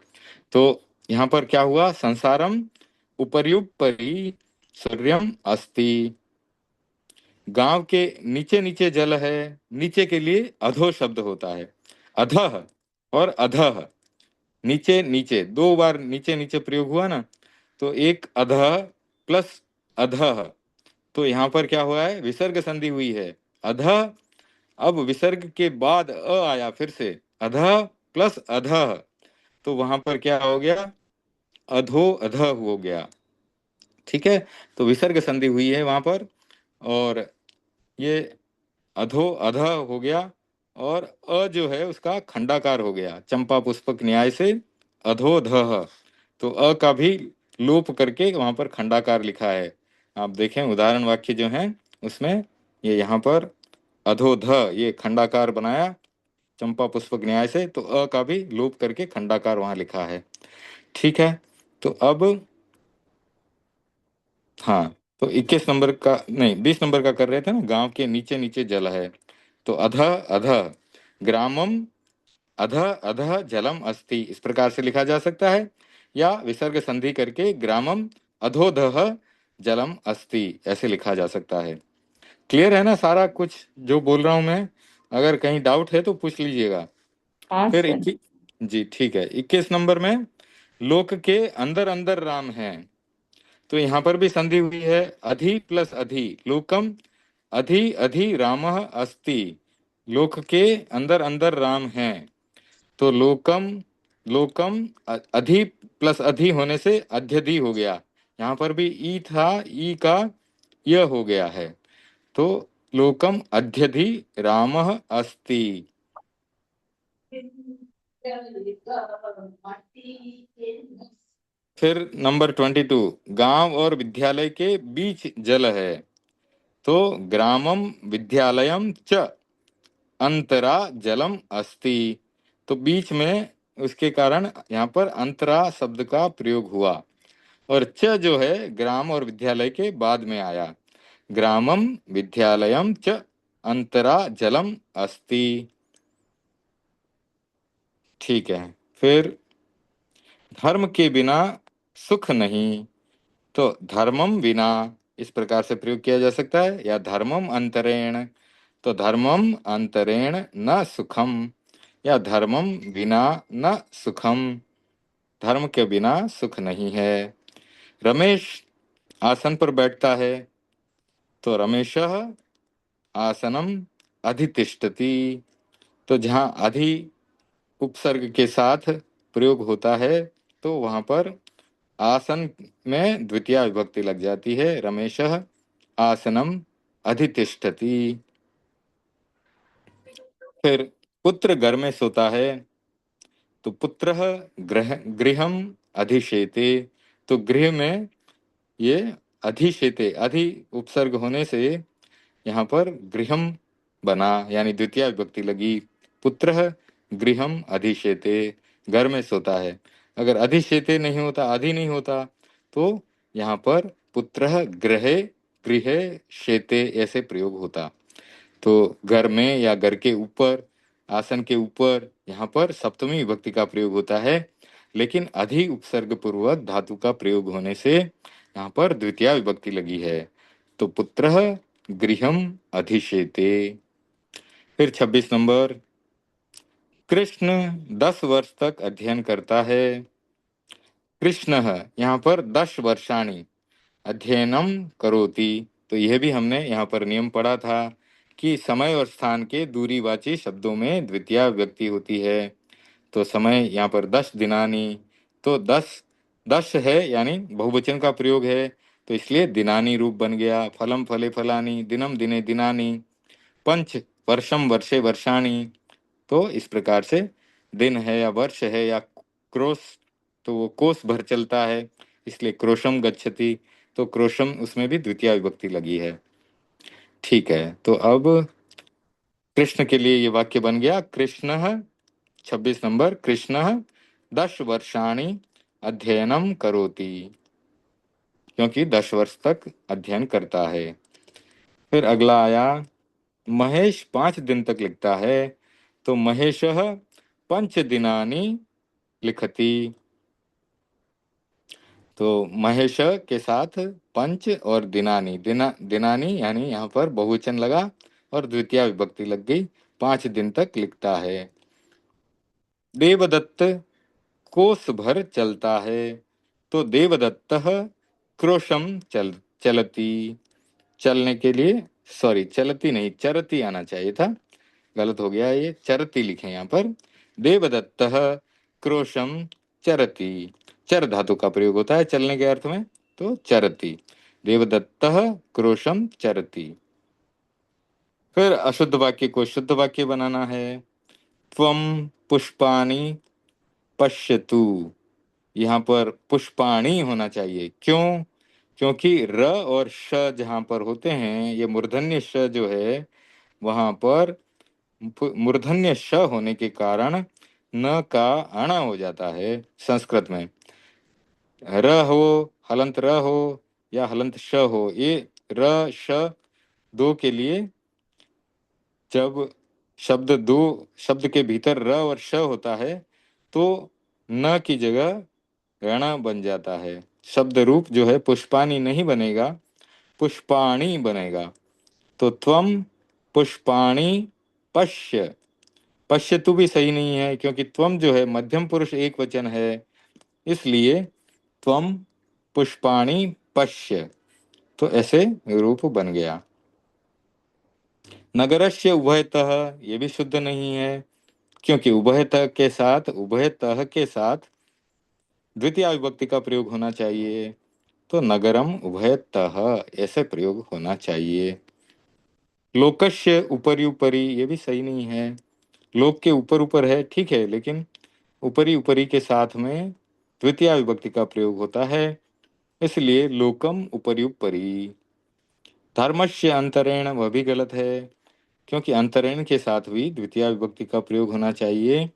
तो यहाँ पर क्या हुआ, संसारम उपर्युपरि सूर्यम अस्ति। गांव के नीचे नीचे जल है, नीचे के लिए अधो शब्द होता है, अधः और अधः, नीचे नीचे, दो बार नीचे नीचे प्रयोग हुआ ना, तो एक अधः प्लस अधः, तो यहाँ पर क्या हुआ है, विसर्ग संधि हुई है, अधः। अब विसर्ग के बाद आया फिर से, अधः प्लस अधः, तो वहां पर क्या हो गया, अधो अधः हो गया। ठीक है, तो विसर्ग संधि हुई है वहां पर, और ये अधो अधः हो गया, और अ जो है उसका खंडाकार हो गया चंपा पुष्पक न्याय से, अधोधः, तो अ का भी लोप करके वहां पर खंडाकार लिखा है। आप देखें उदाहरण वाक्य जो है उसमें, ये यहाँ पर अधोधः ये खंडाकार बनाया चंपा पुष्पक न्याय से, तो अ का भी लोप करके खंडाकार वहां लिखा है। ठीक है, तो अब हाँ, तो 21 नंबर का नहीं, 20 नंबर का कर रहे थे ना, गांव के नीचे नीचे जल है, तो अधः अधः ग्रामम अधः अधः जलम अस्ति, इस प्रकार से लिखा जा सकता है, या विसर्ग संधि करके ग्रामम अधोधः जलम अस्ति ऐसे लिखा जा सकता है। क्लियर है ना सारा कुछ जो बोल रहा हूं मैं? अगर कहीं डाउट है तो पूछ लीजिएगा। हाँ फिर सर। जी ठीक है, 21 नंबर में लोक के अंदर अंदर राम है, तो यहाँ पर भी संधि हुई है, अधि प्लस अधि लोकम, अधि अधि रामः अस्ति, लोक के अंदर अंदर राम है, तो लोकम, लोकम अधि प्लस अधि होने से अध्यधि हो गया, यहाँ पर भी ई था, ई का यह हो गया है, तो लोकम अध्यधि रामः अस्ति। फिर नंबर 22, गांव और विद्यालय के बीच जल है, तो ग्रामम विद्यालयम च अंतरा जलम अस्ति, तो बीच में उसके कारण यहाँ पर अंतरा शब्द का प्रयोग हुआ, और च जो है ग्राम और विद्यालय के बाद में आया, ग्रामम विद्यालयम च अंतरा जलम अस्ति। ठीक है, फिर धर्म के बिना सुख नहीं, तो धर्मम बिना इस प्रकार से प्रयोग किया जा सकता है, या धर्मम अंतरेण, तो धर्मम अंतरेण न सुखम, या धर्मम बिना न सुखम, धर्म के बिना सुख नहीं है। रमेश आसन पर बैठता है, तो रमेशः आसनम अधितिष्ठति, तो जहाँ अधि उपसर्ग के साथ प्रयोग होता है तो वहां पर आसन में द्वितीया विभक्ति लग जाती है। रमेशः आसनम अधितिष्ठति। फिर पुत्र घर में सोता है तो पुत्रः गृहम अधिशेते। तो गृह में ये अधिशेते, अधि उपसर्ग होने से यहाँ पर गृहम बना, यानी द्वितीय विभक्ति लगी। पुत्रः गृहम अधिशेते, घर में सोता है। अगर अधिशेते नहीं होता, अधि नहीं होता, तो यहाँ पर पुत्रः गृहे गृहे शेते ऐसे प्रयोग होता। तो घर में या घर के ऊपर, आसन के ऊपर, यहाँ पर सप्तमी विभक्ति का प्रयोग होता है, लेकिन अधि उपसर्ग पूर्वक धातु का प्रयोग होने से यहाँ पर द्वितीय विभक्ति लगी है। तो पुत्रः गृहम अधिशेते। फिर 26 नंबर, कृष्ण 10 वर्ष तक अध्ययन करता है। कृष्णः यहाँ पर 10 वर्षाणि अध्ययनम करोति। तो यह भी हमने यहाँ पर नियम पढ़ा था कि समय और स्थान के दूरीवाची शब्दों में द्वितीया विभक्ति होती है। तो समय यहाँ पर 10 दिनानी, तो 10 10 है यानी बहुवचन का प्रयोग है, तो इसलिए दिनानी रूप बन गया। फलम फले फलानी, दिनम दिने दिनानी, पंच वर्षम वर्षे वर्षाणी। तो इस प्रकार से दिन है या वर्ष है या क्रोश, तो वो कोस भर चलता है, इसलिए क्रोशम गच्छति। तो क्रोशम उसमें भी द्वितीय विभक्ति लगी है। ठीक है, तो अब कृष्ण के लिए ये वाक्य बन गया, कृष्ण 26 नंबर, कृष्ण 10 वर्षाणि अध्ययनम करोति, क्योंकि 10 वर्ष तक अध्ययन करता है। फिर अगला आया, महेश 5 दिन तक लिखता है। तो महेशः पंच दिनानि लिखति। तो महेश के साथ पंच और दिनानी, दिनानी यानी यहाँ पर बहुवचन लगा और द्वितीय विभक्ति लग गई। 5 दिन तक लिखता है। देवदत्त कोस भर चलता है। तो देवदत्त क्रोशम चलती, चलने के लिए, सॉरी चलती नहीं चरती आना चाहिए था, गलत हो गया, ये चरती लिखे यहाँ पर। देवदत्त क्रोशम चरती, चर धातु का प्रयोग होता है चलने के अर्थ में, तो चरती। देवदत्त क्रोशम चरती। फिर अशुद्ध वाक्य को शुद्ध वाक्य बनाना है। त्वम पुष्पाणि पश्यतु, यहाँ पर पुष्पाणी होना चाहिए। क्यों? क्योंकि र और श जहाँ पर होते हैं, ये मूर्धन्य श जो है, वहां पर मूर्धन्य श होने के कारण न का अणा हो जाता है संस्कृत में। र हो, हलंत र हो या हलंत श हो, ये र श दो के लिए, जब दो शब्द के भीतर र और श होता है तो न की जगह ऋण बन जाता है। शब्द रूप जो है पुष्पानी नहीं बनेगा, पुष्पाणी बनेगा। तो त्वम पुष्पाणी पश्य, पश्य तू भी सही नहीं है, क्योंकि त्वम जो है मध्यम पुरुष एक वचन है, इसलिए त्वम पुष्पाणी पश्य, तो ऐसे रूप बन गया। नगरस्य उभयतः, ये भी शुद्ध नहीं है, क्योंकि उभयतः के साथ द्वितीय विभक्ति का प्रयोग होना चाहिए। तो नगरम उभयतः ऐसे प्रयोग होना चाहिए। लोकस्य उपरि उपरि, ये भी सही नहीं है। लोक के ऊपर ऊपर है, ठीक है, लेकिन उपरी उपरी के साथ में द्वितीय विभक्ति का प्रयोग होता है, इसलिए लोकम उपरि उपरि। धर्मस्य अंतरेण, वह भी गलत है, क्योंकि अंतरेण के साथ भी द्वितीय विभक्ति का प्रयोग होना चाहिए,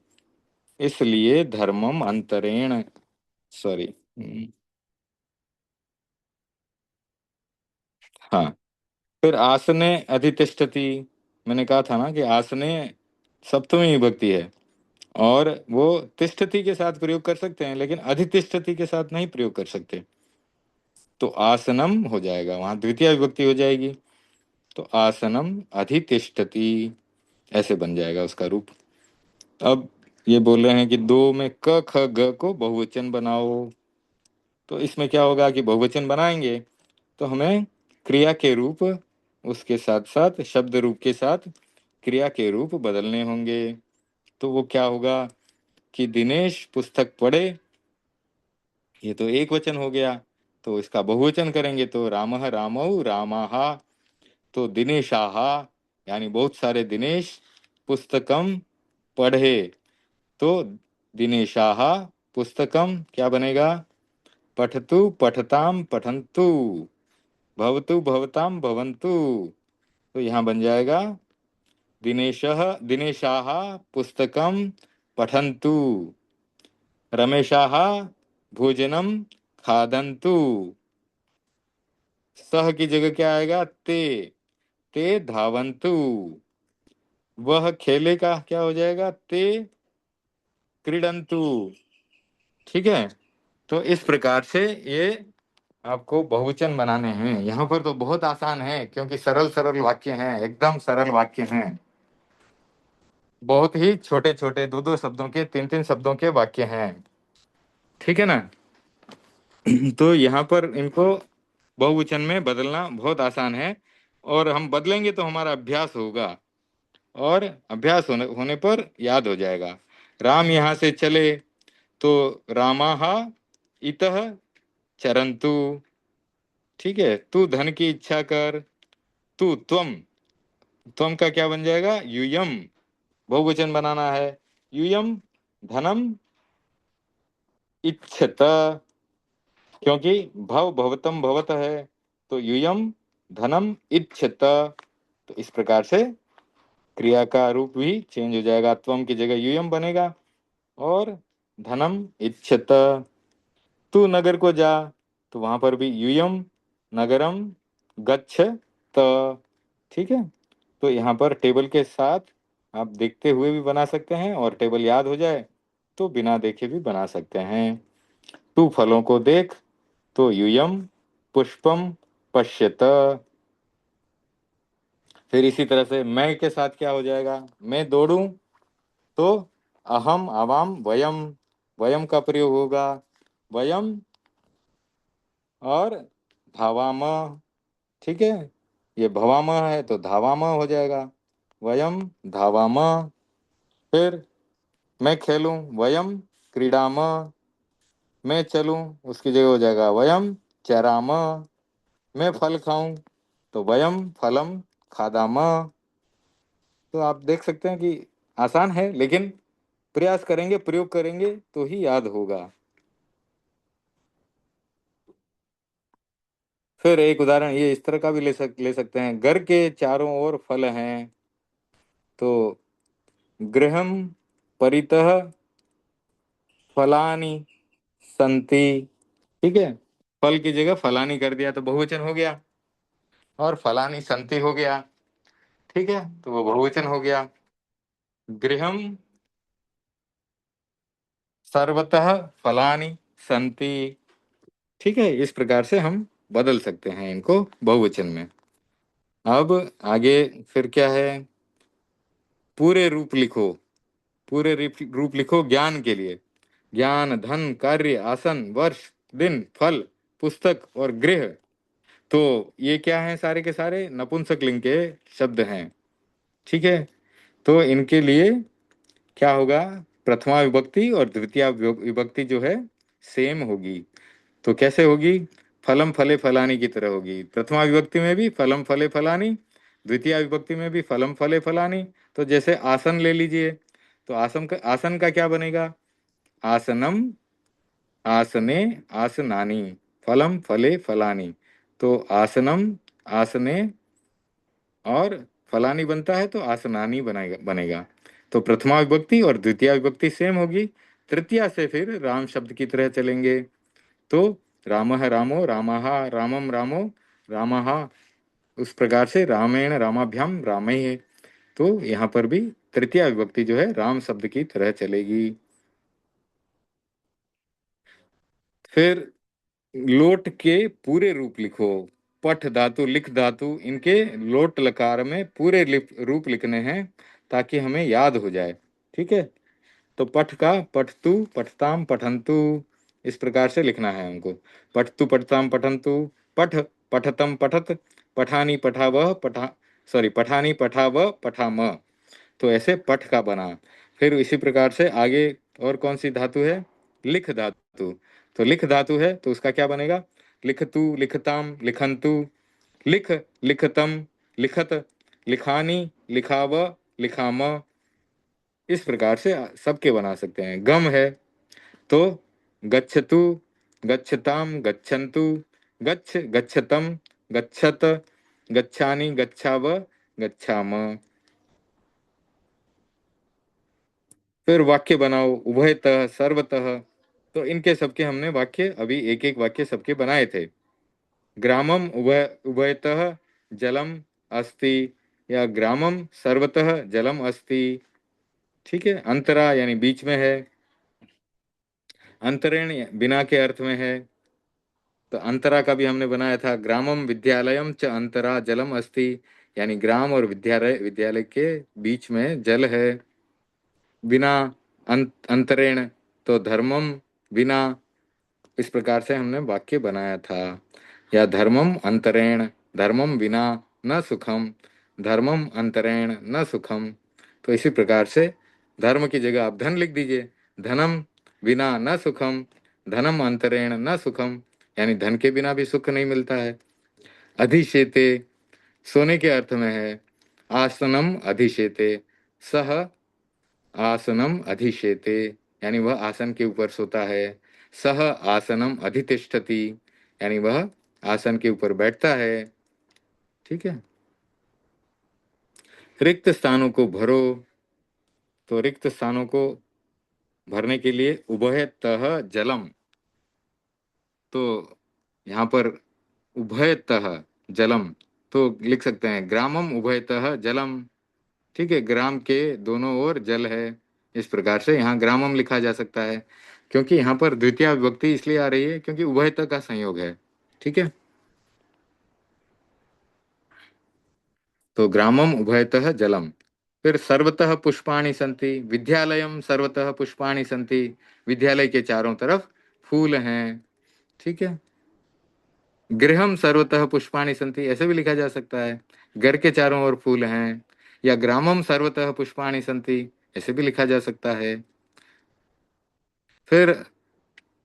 इसलिए धर्मम अंतरेण, सॉरी, हाँ। फिर आसने अधितिष्ठति, मैंने कहा था ना कि आसने सप्तमी विभक्ति है, और वो तिष्ठति के साथ प्रयोग कर सकते हैं, लेकिन अधितिष्ठति के साथ नहीं प्रयोग कर सकते। तो आसनम हो जाएगा, वहां द्वितीय विभक्ति हो जाएगी, तो आसनम अधितिष्ठति ऐसे बन जाएगा उसका रूप। अब ये बोल रहे हैं कि दो में क ख ग को बहुवचन बनाओ। तो इसमें क्या होगा कि बहुवचन बनाएंगे तो हमें क्रिया के रूप, उसके साथ साथ शब्द रूप के साथ क्रिया के रूप बदलने होंगे। तो वो क्या होगा कि दिनेश पुस्तक पढ़े, ये तो एक वचन हो गया। तो इसका बहुवचन करेंगे तो रामः रामौ रामाः, तो दिनेशाः, यानी बहुत सारे दिनेश पुस्तकम पढ़े, तो दिनेशाः पुस्तकम क्या बनेगा, पठतु पठताम पठन्तु, भवतु भवताम भवन्तु। तो यहाँ बन जाएगा दिनेशः दिनेशाः पुस्तकम पठन्तु, रमेशाः भोजनम खादन्तु। सह की जगह क्या आएगा, ते, ते धावन्तु। वह खेले का क्या हो जाएगा, ते क्रीडन्तु। ठीक है। तो इस प्रकार से ये आपको बहुवचन बनाने हैं। यहाँ पर तो बहुत आसान है, क्योंकि सरल सरल वाक्य हैं, एकदम सरल वाक्य हैं। बहुत ही छोटे छोटे दो दो शब्दों के, तीन तीन शब्दों के वाक्य हैं। ठीक है ना। तो यहाँ पर इनको बहुवचन में बदलना बहुत आसान है, और हम बदलेंगे तो हमारा अभ्यास होगा, और अभ्यास होने पर याद हो जाएगा। राम यहाँ से चले तो रामाः इतः चरन्तु। ठीक है। तू धन की इच्छा कर, तू त्वम, त्वम का क्या बन जाएगा, यूयम, बहुवचन बनाना है। यूयम धनम इच्छत, क्योंकि भव भवतम भवत है, तो यूयम धनम इच्छत। तो इस प्रकार से क्रिया का रूप भी चेंज हो जाएगा, त्वम की जगह यूयम बनेगा, और धनम इच्छत। तू नगर को जा, तो वहां पर भी यूयम नगरम गच्छत। ठीक है। तो यहाँ पर टेबल के साथ आप देखते हुए भी बना सकते हैं, और टेबल याद हो जाए तो बिना देखे भी बना सकते हैं। तू फलों को देख, तो यूयम पुष्पम पश्यत। फिर इसी तरह से मैं के साथ क्या हो जाएगा, मैं दौड़ूं, तो अहम आवाम वयम, वयम का प्रयोग होगा, वयम और धावाम। ठीक है। ये भवाम है तो धावाम हो जाएगा, वयम धावाम। फिर मैं खेलूं, वयम क्रीडाम। मैं चलूं, उसकी जगह हो जाएगा वयम चराम। मैं फल खाऊं, तो वयम फलम खादाम। तो आप देख सकते हैं कि आसान है, लेकिन प्रयास करेंगे, प्रयोग करेंगे तो ही याद होगा। फिर एक उदाहरण ये इस तरह का भी ले सकते हैं, घर के चारों ओर फल हैं, तो गृहम परितः फलानि संति। ठीक है। फल की जगह फलानी कर दिया तो बहुवचन हो गया, और फलानी संति हो गया। ठीक है। तो वो बहुवचन हो गया। गृहम सर्वतः फलानि संति। ठीक है। इस प्रकार से हम बदल सकते हैं इनको बहुवचन में। अब आगे फिर क्या है, पूरे रूप लिखो, पूरे रूप लिखो ज्ञान के लिए। ज्ञान धन कार्य आसन वर्ष दिन फल पुस्तक और गृह, तो ये क्या है, सारे के सारे नपुंसक लिंग के शब्द हैं। ठीक है। तो इनके लिए क्या होगा, प्रथमा विभक्ति और द्वितीय विभक्ति जो है सेम होगी। तो कैसे होगी, फलम फले फलानी की तरह होगी। प्रथमा विभक्ति में भी फलम फले फलानी, द्वितीय विभक्ति में भी फलम फले फलानी। तो जैसे आसन ले लीजिए, तो आसन का क्या बनेगा, आसनम आसने आसनानी, फलम फले फलानी। तो आसनम आसने और फलानी बनता है तो आसनानी बनेगा। तो प्रथमा विभक्ति और द्वितीय विभक्ति सेम होगी। तृतीया से फिर राम शब्द की तरह चलेंगे, तो रामः रामो रामाः रामम रामो रामाः, उस प्रकार से रामेण रामाभ्याम रामैः है। तो यहाँ पर भी तृतीय विभक्ति जो है राम शब्द की तरह चलेगी। फिर लोट के पूरे रूप लिखो, पठ धातु लिख धातु इनके लोट लकार में पूरे रूप लिखने हैं, ताकि हमें याद हो जाए। ठीक है। तो पठ का पठतु पठताम पठन्तु, इस प्रकार से लिखना है हमको। पठतु पठताम पठन्तु, पठ पठतम पठत, पठानी पठावह पठा, सॉरी पठानी पठावह पठाम। तो ऐसे पठ का बना। फिर इसी प्रकार से आगे और कौन सी धातु है? लिख धातु। तो लिख धातु है तो उसका क्या बनेगा? लिखतु, लिखताम, लिखंतु, लिख, लिखतम, लिखत, लिखानी, लिखाव, लिखाम। इस प्रकार से सबके बना सकते हैं। गम है तो गच्छतु, गच्छताम, गच्छन्तु, गच्छ, गच्छतम, गच्छत, गच्छानि, गच्छाव, गच्छाम। फिर वाक्य बनाओ, उभयतः, सर्वतः। तो इनके सबके हमने वाक्य अभी एक एक वाक्य सबके बनाए थे। ग्रामम उभयतः जलम अस्ति, या ग्रामम सर्वतः जलम अस्ति। ठीक है। अंतरा यानी बीच में है। अंतरेण बिना के अर्थ में है। तो अंतरा का भी हमने बनाया था, ग्रामम विद्यालयम च अंतरा जलम अस्ति, यानी ग्राम और विद्यालय विद्यालय के बीच में जल है। बिना अंतरेण तो धर्मम बिना। इस प्रकार से हमने वाक्य बनाया था। या धर्मम अंतरेण, धर्मम बिना न सुखम, धर्मम अंतरेण न सुखम। तो इसी प्रकार से धर्म की जगह आप धन लिख दीजिए। धनम बिना न सुखम, धनम अंतरेण न सुखम, यानी धन के बिना भी सुख नहीं मिलता है। अधिशेते सोने के अर्थ में है। आसनम अधिशेते, सह आसनम अधिशेते, यानी वह आसन के ऊपर सोता है। सह आसनम अधितिष्ठति, यानी वह आसन के ऊपर बैठता है। ठीक है। रिक्त स्थानों को भरो। तो रिक्त स्थानों को भरने के लिए उभयतः जलम। तो यहाँ पर उभयतः जलम तो लिख सकते हैं ग्रामम उभयतः जलम। ठीक है। ग्राम के दोनों ओर जल है। इस प्रकार से यहाँ ग्रामम लिखा जा सकता है, क्योंकि यहाँ पर द्वितीय विभक्ति इसलिए आ रही है क्योंकि उभयतः का संयोग है। ठीक है। तो ग्रामम उभयतः जलम। फिर सर्वतः पुष्पाणि सन्ति, विद्यालयम सर्वतः पुष्पाणि सन्ति, विद्यालय के चारों तरफ फूल हैं। ठीक है। गृहम सर्वतः पुष्पाणि सन्ति, ऐसे भी लिखा जा सकता है, घर के चारों ओर फूल हैं। या ग्रामम सर्वतः पुष्पाणि सन्ति, ऐसे भी लिखा जा सकता है। फिर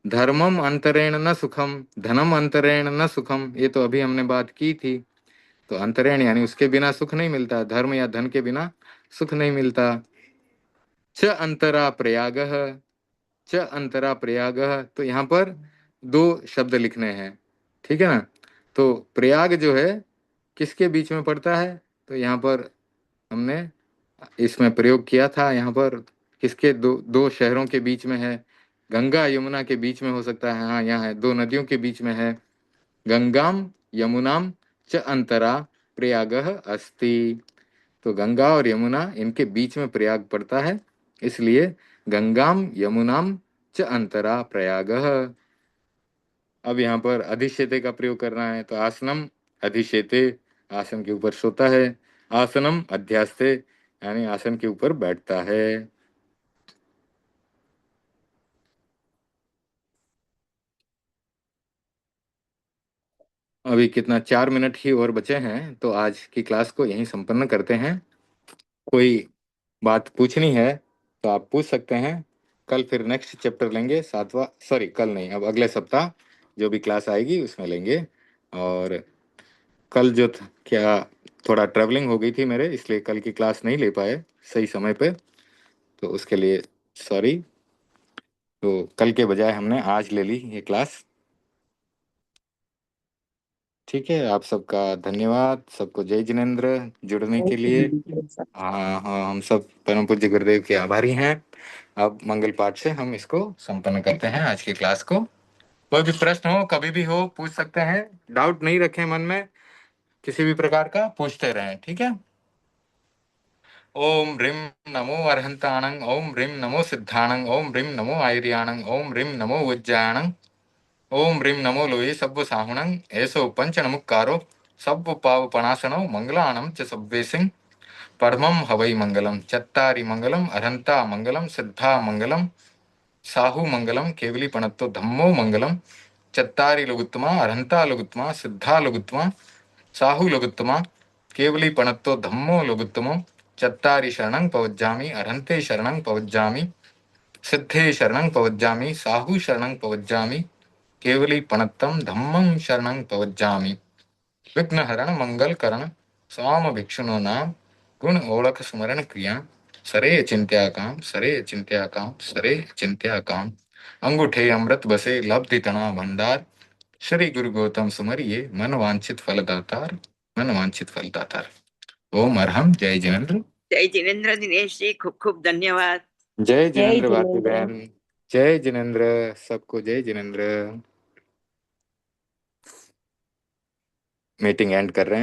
धर्मम अंतरेण न सुखम, धनम अंतरेण न सुखम, ये तो अभी हमने बात की थी। तो अंतरेण यानी उसके बिना सुख नहीं मिलता, धर्म या धन के बिना सुख नहीं मिलता। च अंतरा प्रयागः, च अंतरा प्रयागः, तो यहाँ पर दो शब्द लिखने हैं। ठीक है ना। तो प्रयाग जो है किसके बीच में पड़ता है? तो यहाँ पर हमने इसमें प्रयोग किया था। यहाँ पर किसके दो दो शहरों के बीच में है? गंगा यमुना के बीच में हो सकता है। हाँ, यहाँ है, दो नदियों के बीच में है। गंगाम यमुनाम च अंतरा प्रयागः अस्ति। तो गंगा और यमुना इनके बीच में प्रयाग पड़ता है, इसलिए गंगाम यमुनाम च अंतरा प्रयागः। अब यहाँ पर अधिशेते का प्रयोग करना है। तो आसनम अधिशेते, आसन के ऊपर सोता है। आसनम अध्यास्ते, यानी आसन के ऊपर बैठता है। अभी कितना, 4 मिनट ही और बचे हैं, तो आज की क्लास को यहीं संपन्न करते हैं। कोई बात पूछनी है तो आप पूछ सकते हैं। कल फिर नेक्स्ट चैप्टर लेंगे, सातवां, सॉरी कल नहीं, अब अगले सप्ताह जो भी क्लास आएगी उसमें लेंगे। और कल जो क्या थोड़ा ट्रैवलिंग हो गई थी मेरे, इसलिए कल की क्लास नहीं ले पाए सही समय पे, तो उसके लिए सॉरी। तो कल के बजाय हमने आज ले ली ये क्लास। ठीक है। आप सबका धन्यवाद, सबको जय जिनेन्द्र जुड़ने के लिए। हाँ हाँ, हम सब परम पूज्य गुरुदेव के आभारी हैं। अब मंगल पाठ से हम इसको संपन्न करते हैं आज की क्लास को। कोई भी प्रश्न हो, कभी भी हो, पूछ सकते हैं। डाउट नहीं रखें मन में, किसी भी प्रकार का पूछते रहें। ठीक है। ओम ह्रीं नमो अरहंताणं, ओम ह्रीं नमो सिद्धाणं, ओम ह्रीं नमो आयर्याणं, ओम ह्रीं नमो वज्जायणं, ओम ह्रीं नमो लोये सब्ब साहुणं, ऐसो पंच नमुक्कारो सब्ब पाव पणासनो मंगलाणं च सब्बेसिं परमं हवै मंगलम। चत्तारि मंगलम अरहंता मंगलम, सिद्धा मंगलम, साहु मंगलम, केवली पणत्तो धम्मो मंगलम। चत्तारि लघुत्तमा अरहंता लघुत्तमा, सिद्धा लघुत्तमा, साहु लघुत्तमा, केवली पणत्तो धम्मो लघुत्तमो। चत्तारि शरणं पवज्जामि, अरहन्ते शरणं पवज्जामि, सिद्धे शरणं पवज्जामि, साहु शरणं पवज्जामि, केवली पणत्तम धम्मं शरणं पवज्जामि, विघ्नहरण मंगलकरण स्वाम भिक्षुनो नाम, गुण ओळख स्मरण क्रिया, सरे चिंत्या काम, सरे चिंत्या काम, सरे चिंत्या काम, अंगूठे अमृत बसे लब्धि तना भंडार, श्री गुरु गौतम सुमरिये मन वांछित फल दातार, मन वांछित फल दातार। ओम अरहम। जय जिनेन्द्र। जय जिनेन्द्र दिनेश जी, खूब खूब धन्यवाद। जय जिनेन्द्र भारती बहन, जय जिनेन्द्र, सबको जय जिनेन्द्र। मीटिंग एंड कर रहे हैं।